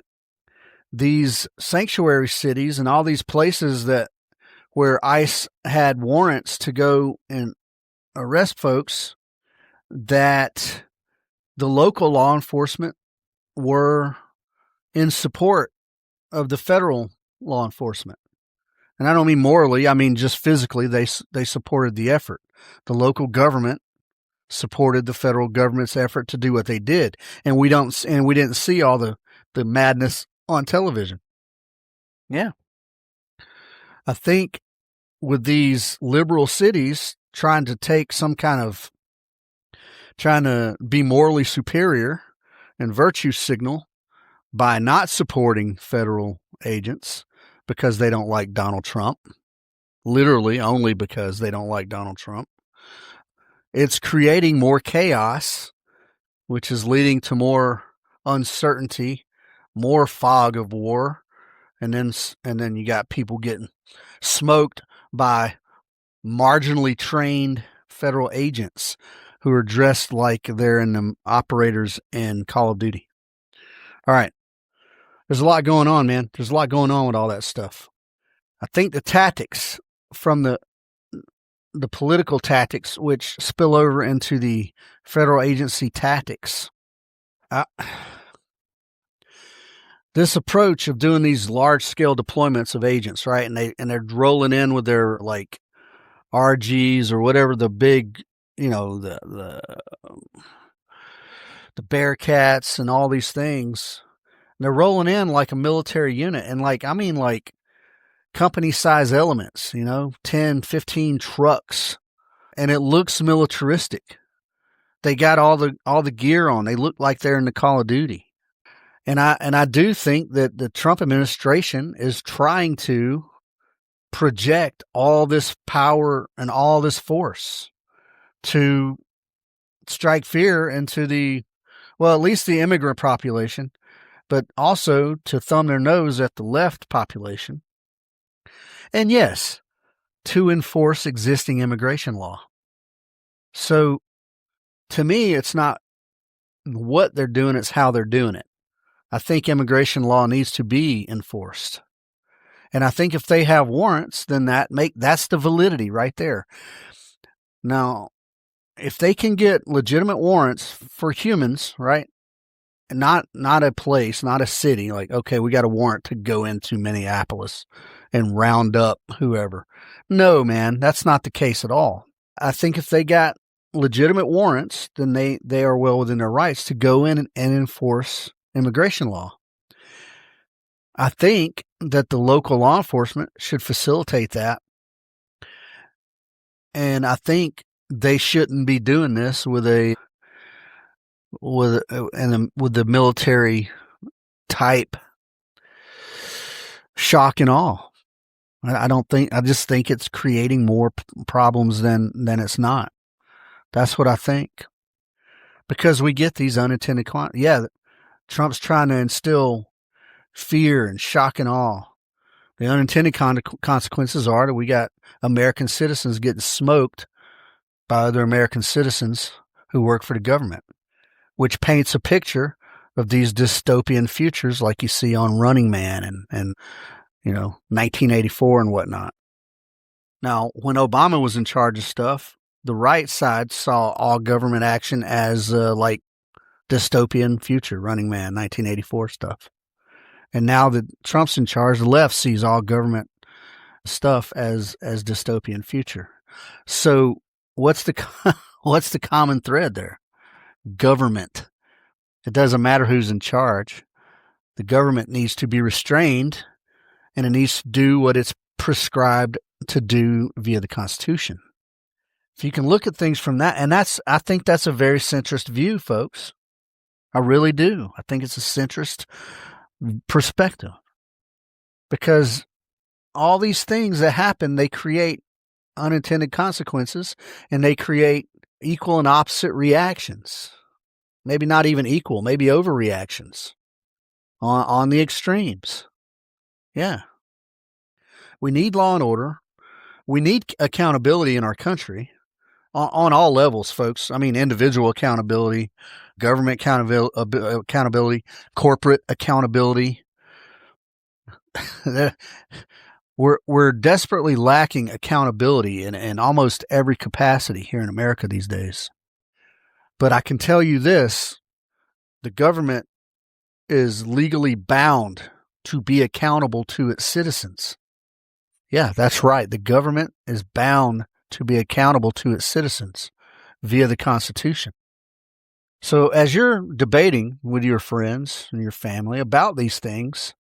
these sanctuary cities and all these places where ICE had warrants to go and arrest folks, that the local law enforcement were in support of the federal law enforcement. And I don't mean morally, I mean just physically, they supported the effort. The local government supported the federal government's effort to do what they did. And we didn't see all the madness on television. Yeah. I think with these liberal cities trying to be morally superior and virtue signal by not supporting federal agents because they don't like Donald Trump, literally only because they don't like Donald Trump, it's creating more chaos, which is leading to more uncertainty, more fog of war, and then you got people getting smoked by marginally trained federal agents who are dressed like they're in the operators in Call of Duty. All right. There's a lot going on, man. There's a lot going on with all that stuff. I think the tactics from the political tactics, which spill over into the federal agency tactics, this approach of doing these large-scale deployments of agents, right? And they're rolling in with their like RGs or whatever the big, the Bearcats and all these things. And they're rolling in like a military unit, and like company-size elements, 10, 15 trucks, and it looks militaristic. They got all the gear on. They look like they're in the Call of Duty. And I do think that the Trump administration is trying to project all this power and all this force to strike fear into at least the immigrant population, but also to thumb their nose at the left population. And yes, to enforce existing immigration law. So to me, it's not what they're doing, it's how they're doing it. I think immigration law needs to be enforced. And I think if they have warrants, then that's the validity right there. Now, if they can get legitimate warrants for humans, right? Not a place, not a city, like, okay, we got a warrant to go into Minneapolis and round up whoever. No, man, that's not the case at all. I think if they got legitimate warrants, then they are well within their rights to go in and enforce immigration law. I think that the local law enforcement should facilitate that. And I think they shouldn't be doing this with the military type shock and awe. I just think it's creating more problems than it's not. That's what I think. Because we get these unintended Trump's trying to instill fear and shock and awe. The unintended consequences are that we got American citizens getting smoked by other American citizens who work for the government, which paints a picture of these dystopian futures like you see on Running Man and 1984 and whatnot. Now, when Obama was in charge of stuff, the right side saw all government action as like dystopian future, Running Man, 1984 stuff. And now that Trump's in charge, the left sees all government stuff as dystopian future. So what's the common thread there? Government. It doesn't matter who's in charge. The government needs to be restrained, and it needs to do what it's prescribed to do via the Constitution. If you can look at things from that, and I think that's a very centrist view, folks. I really do. I think it's a centrist perspective, because all these things that happen, they create unintended consequences, and they create equal and opposite reactions. Maybe not even equal, maybe overreactions on the extremes. Yeah. We need law and order. We need accountability in our country on all levels, folks. I mean, individual accountability, government accountability, corporate accountability. We're desperately lacking accountability in almost every capacity here in America these days. But I can tell you this, the government is legally bound to be accountable to its citizens. Yeah, that's right. The government is bound to be accountable to its citizens via the Constitution. So as you're debating with your friends and your family about these things,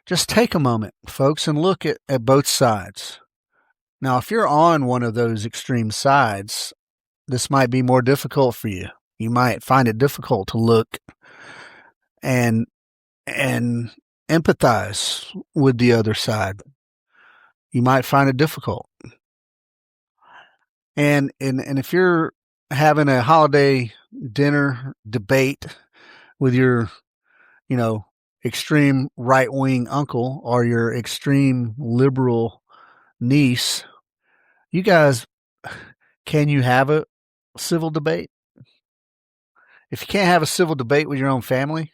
just take a moment, folks, and look at both sides. Now, if you're on one of those extreme sides, this might be more difficult for you. You might find it difficult to look and empathize with the other side. You might find it difficult. And if you're having a holiday dinner debate with your, extreme right-wing uncle or your extreme liberal niece, you guys, can you have a civil debate? If you can't have a civil debate with your own family,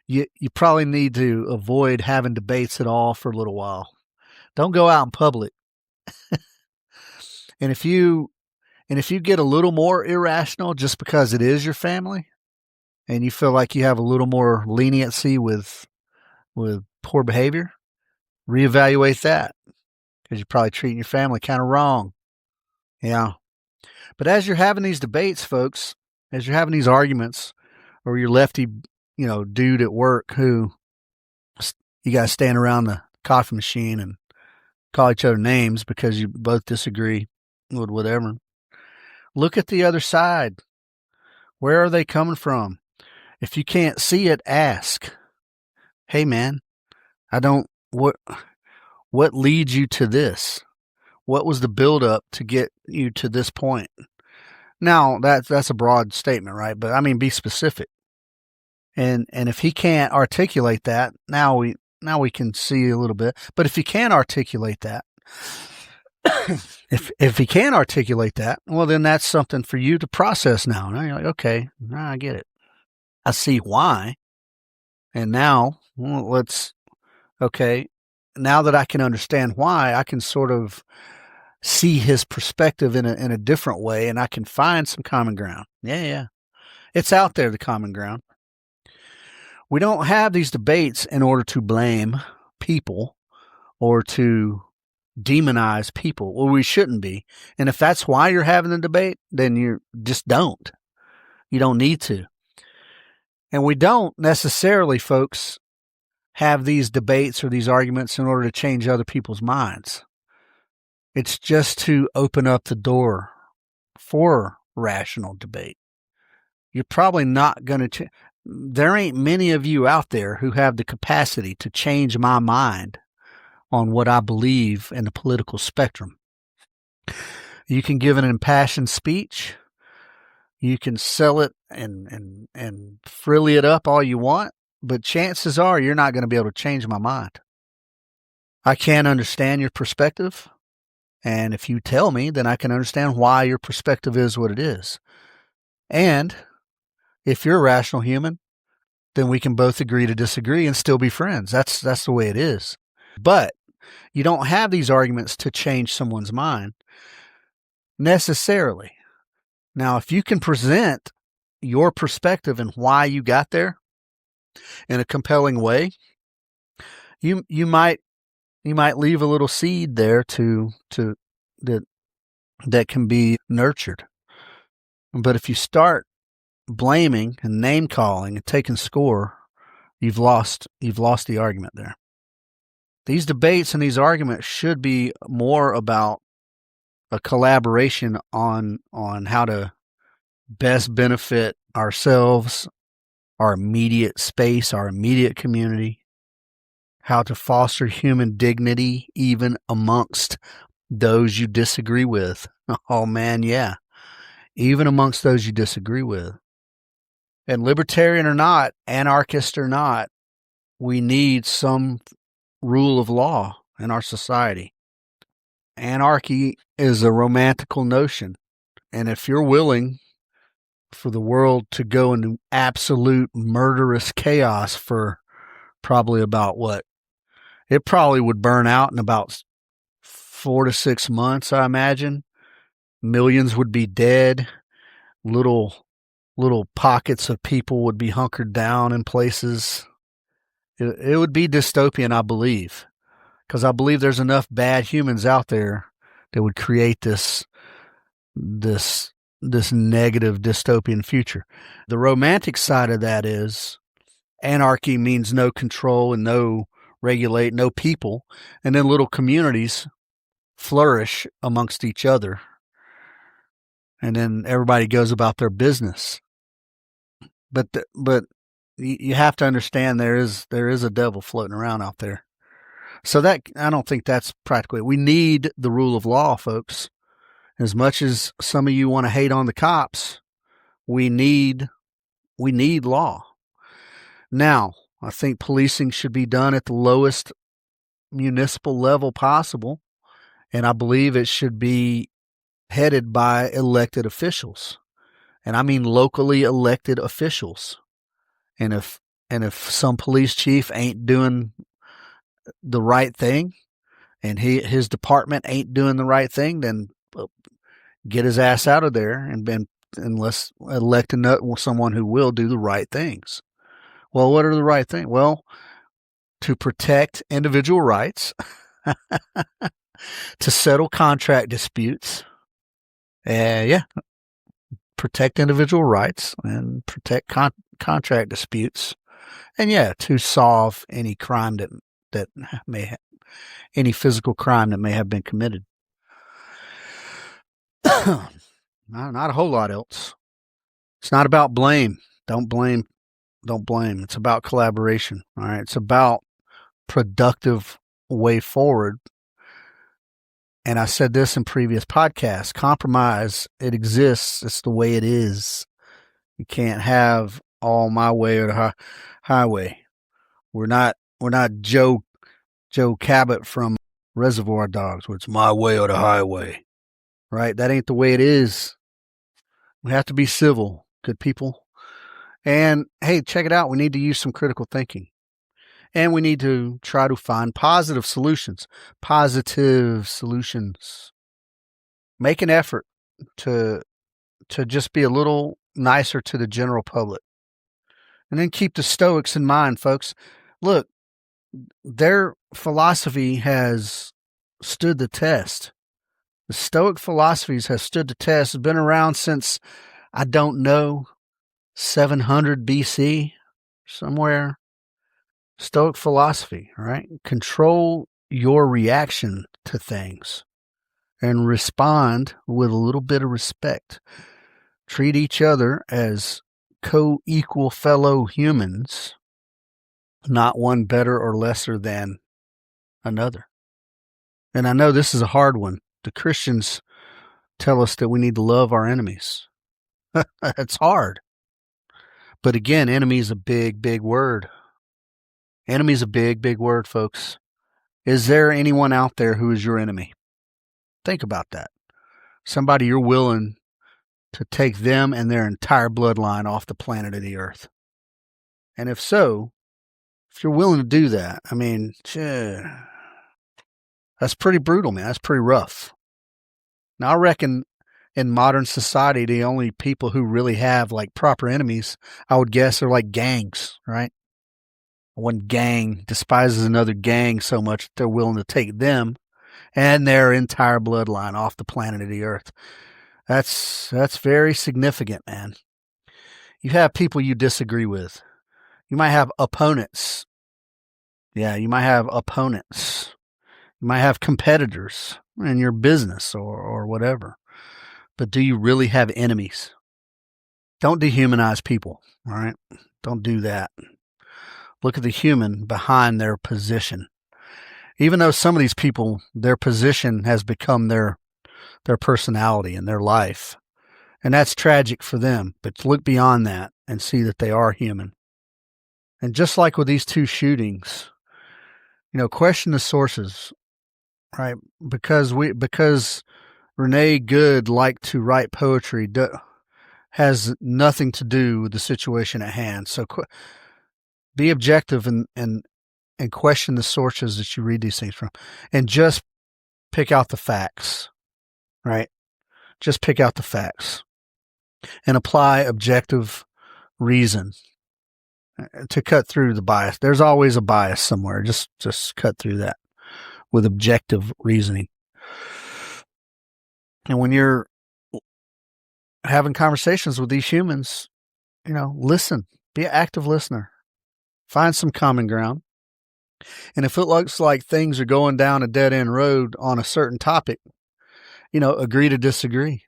you probably need to avoid having debates at all for a little while. Don't go out in public. And if you get a little more irrational just because it is your family, and you feel like you have a little more leniency with poor behavior, reevaluate that, because you're probably treating your family kind of wrong. Yeah. But as you're having these debates, folks, as you're having these arguments, or your lefty, dude at work who you guys stand around the coffee machine and call each other names because you both disagree with whatever, look at the other side. Where are they coming from? If you can't see it, ask. Hey, man, what leads you to this? What was the buildup to get you to this point? Now, that's a broad statement, right? But I mean, be specific. And if he can't articulate that, now we can see a little bit. But if he can't articulate that, if he can't articulate that, well, then that's something for you to process now. Now you're like, okay, now I get it. I see why. And now, now that I can understand why, I can sort of see his perspective in a different way, and I can find some common ground. Yeah. It's out there, the common ground. We don't have these debates in order to blame people or to demonize people. Well, we shouldn't be. And if that's why you're having the debate, then you just don't. You don't need to. And we don't necessarily, folks, have these debates or these arguments in order to change other people's minds. It's just to open up the door for rational debate. You're probably not going to there ain't many of you out there who have the capacity to change my mind on what I believe in the political spectrum. You can give an impassioned speech. You can sell it and frilly it up all you want, but chances are you're not going to be able to change my mind. I can't understand your perspective, and if you tell me, then I can understand why your perspective is what it is. And if you're a rational human, then we can both agree to disagree and still be friends. That's the way it is. But you don't have these arguments to change someone's mind necessarily. Now, if you can present your perspective and why you got there in a compelling way, you might leave a little seed there that can be nurtured. But if you start blaming and name calling and taking score, you've lost the argument there. These debates and these arguments should be more about a collaboration on how to best benefit ourselves, our immediate space, our immediate community, how to foster human dignity even amongst those you disagree with. Oh man, yeah. Even amongst those you disagree with. And libertarian or not, anarchist or not, we need some rule of law in our society. Anarchy is a romantical notion. And if you're willing for the world to go into absolute murderous chaos for probably about what? It probably would burn out in about 4 to 6 months, I imagine. Millions would be dead. Little pockets of people would be hunkered down in places. It would be dystopian, I believe, because I believe there's enough bad humans out there that would create this negative dystopian future. The romantic side of that is anarchy means no control and no regulate, no people, and then little communities flourish amongst each other, and then everybody goes about their business. But you have to understand there is a devil floating around out there. So that I don't think that's practically. We need the rule of law, folks. As much as some of you want to hate on the cops, we need law. Now, I think policing should be done at the lowest municipal level possible, and I believe it should be headed by elected officials. And I mean locally elected officials. And if some police chief ain't doing the right thing, and his department ain't doing the right thing, then get his ass out of there and let's elect someone who will do the right things. Well, what are the right things? Well, to protect individual rights, to settle contract disputes, protect individual rights and protect contract disputes, and to solve any crime that any physical crime that may have been committed. Not a whole lot else. It's not about blame. Don't blame. It's about collaboration. All right. It's about productive way forward. And I said this in previous podcasts. Compromise, it exists. It's the way it is. You can't have all my way or the highway. We're not Joe Cabot from Reservoir Dogs, where it's my way or the highway. Right? That ain't the way it is. We have to be civil, good people. And hey, check it out. We need to use some critical thinking. And we need to try to find positive solutions. Make an effort to just be a little nicer to the general public. And then keep the Stoics in mind, folks. Look, their philosophy has stood the test. The Stoic philosophies have stood the test. It's been around since, I don't know, 700 BC, somewhere. Stoic philosophy, right? Control your reaction to things and respond with a little bit of respect. Treat each other as co-equal fellow humans, not one better or lesser than another. And I know this is a hard one. The Christians tell us that we need to love our enemies. It's hard. But again, enemy is a big, big word. Enemy is a big, big word, folks. Is there anyone out there who is your enemy? Think about that. Somebody you're willing to take them and their entire bloodline off the planet of the earth. And if so, if you're willing to do that, I mean, that's pretty brutal, man. That's pretty rough. Now, I reckon in modern society, the only people who really have like proper enemies, I would guess, are like gangs, right? One gang despises another gang so much that they're willing to take them and their entire bloodline off the planet of the earth. That's very significant, man. You have people you disagree with. You might have opponents. Yeah, you might have opponents. You might have competitors in your business or whatever. But do you really have enemies? Don't dehumanize people, all right? Don't do that. Look at the human behind their position. Even though some of these people, their position has become their personality and their life. And that's tragic for them. But look beyond that and see that they are human. And just like with these two shootings, question the sources, right? Because Renee Good liked to write poetry has nothing to do with the situation at hand. So be objective and question the sources that you read these things from, and just pick out the facts, right? Just pick out the facts and apply objective reason to cut through the bias. There's always a bias somewhere. Just cut through that with objective reasoning. And when you're having conversations with these humans, listen, be an active listener, find some common ground. And if it looks like things are going down a dead end road on a certain topic, agree to disagree.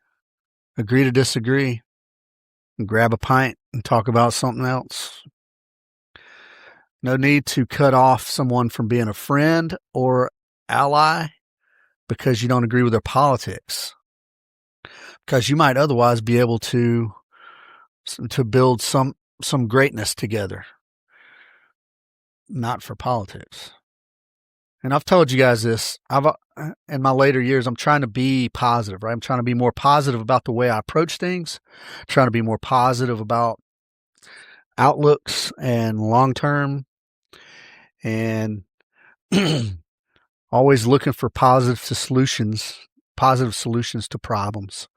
Agree to disagree and grab a pint and talk about something else. No need to cut off someone from being a friend or ally because you don't agree with their politics. Because you might otherwise be able to build some greatness together. Not for politics. And I've told you guys this. In my later years, I'm trying to be positive, right? I'm trying to be more positive about the way I approach things. Trying to be more positive about outlooks and long term. And always looking for positive solutions to problems.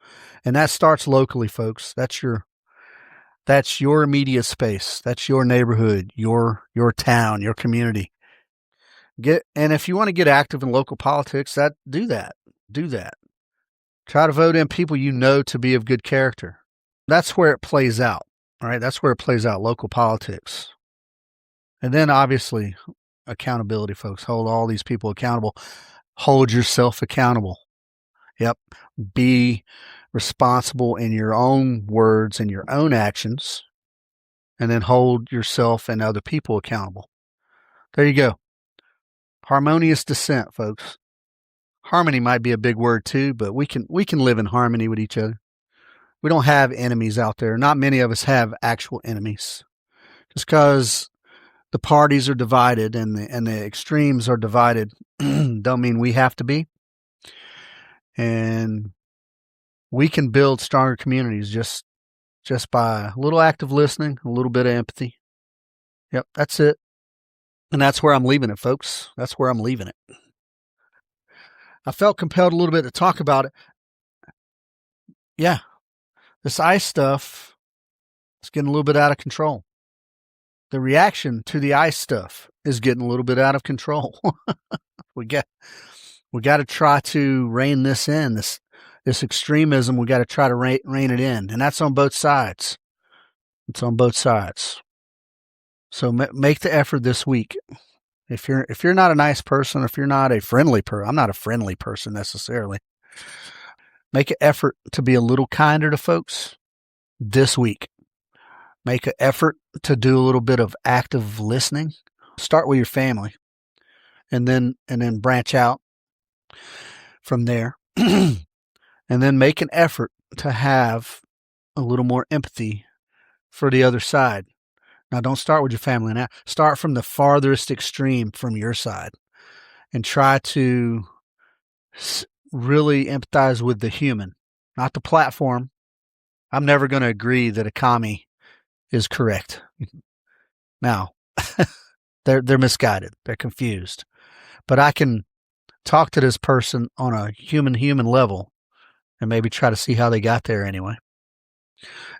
And that starts locally, folks. That's your immediate space. That's your neighborhood, your town, your community. And if you want to get active in local politics, do that. Try to vote in people to be of good character. That's where it plays out. All right, that's where it plays out, local politics. And then obviously accountability, folks. Hold all these people accountable. Hold yourself accountable. Yep. Be responsible in your own words and your own actions, and then hold yourself and other people accountable. There you go. Harmonious dissent, folks. Harmony might be a big word too, but we can live in harmony with each other. We don't have enemies out there. Not many of us have actual enemies. Just because the parties are divided and the extremes are divided don't mean we have to be. And we can build stronger communities just by a little active listening, a little bit of empathy. Yep, that's it. And that's where I'm leaving it, folks. That's where I'm leaving it. I felt compelled a little bit to talk about it. Yeah, this ICE stuff is getting a little bit out of control. The reaction to the ICE stuff is getting a little bit out of control. We got to try to rein this in, this extremism. We got to try to rein it in. And that's on both sides. It's on both sides. So make the effort this week. If you're not a nice person, if you're not a friendly person, I'm not a friendly person necessarily. Make an effort to be a little kinder to folks this week. Make an effort to do a little bit of active listening. Start with your family, and then branch out from there. And then make an effort to have a little more empathy for the other side. Now, don't start with your family now. Start from the farthest extreme from your side and try to really empathize with the human, not the platform. I'm never going to agree that a commie is correct. Now, they're misguided. They're confused. But I can talk to this person on a human level and maybe try to see how they got there anyway.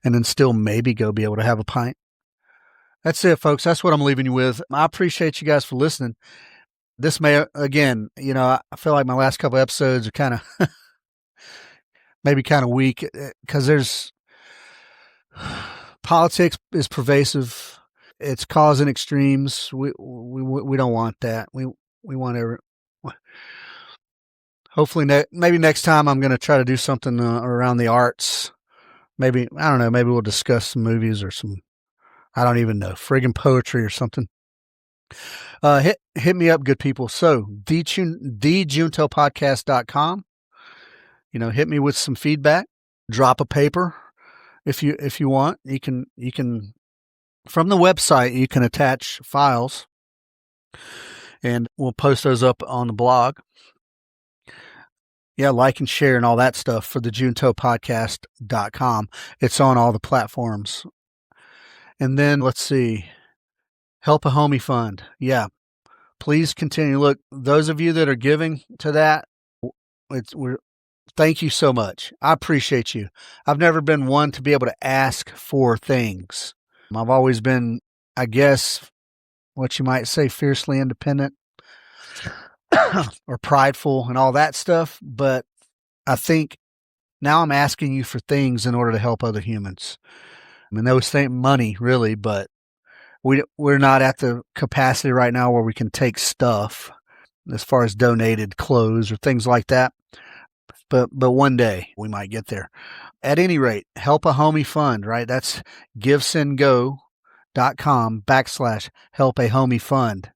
And then still maybe go be able to have a pint. That's it, folks. That's what I'm leaving you with. I appreciate you guys for listening. This may, again, I feel like my last couple episodes are kind of maybe kind of weak because there's politics is pervasive. It's causing extremes. We don't want that. We want hopefully maybe next time I'm going to try to do something around the arts. Maybe, I don't know, maybe we'll discuss some movies or some, I don't even know, friggin' poetry or something. Hit me up, good people. So, thejuntopodcast.com. Hit me with some feedback. Drop a paper if you want. You can from the website you can attach files, and we'll post those up on the blog. Yeah, like and share and all that stuff for the juntopodcast.com. It's on all the platforms. And then let's see. Help a Homie Fund. Yeah. Please continue. Look, those of you that are giving to that, thank you so much. I appreciate you. I've never been one to be able to ask for things. I've always been, I guess, what you might say, fiercely independent or prideful and all that stuff. But I think now I'm asking you for things in order to help other humans. I mean, those things, money really, but we're not at the capacity right now where we can take stuff as far as donated clothes or things like that. But one day we might get there. At any rate, Help a Homie Fund, right? That's givesendgo.com/help a homie fund.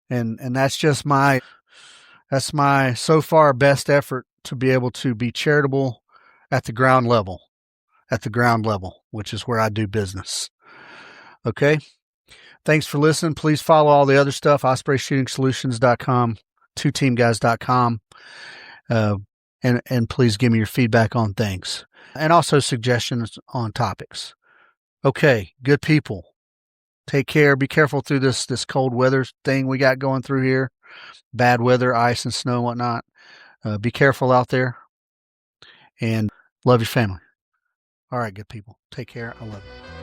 And that's just my so far best effort to be able to be charitable at the ground level, which is where I do business. Okay. Thanks for listening. Please follow all the other stuff, ospreyshootingsolutions.com, twoteamguys.com. And please give me your feedback on things and also suggestions on topics. Okay. Good people. Take care. Be careful through this cold weather thing we got going through here. Bad weather, ice and snow and whatnot. Be careful out there and love your family. All right, good people. Take care. I love you.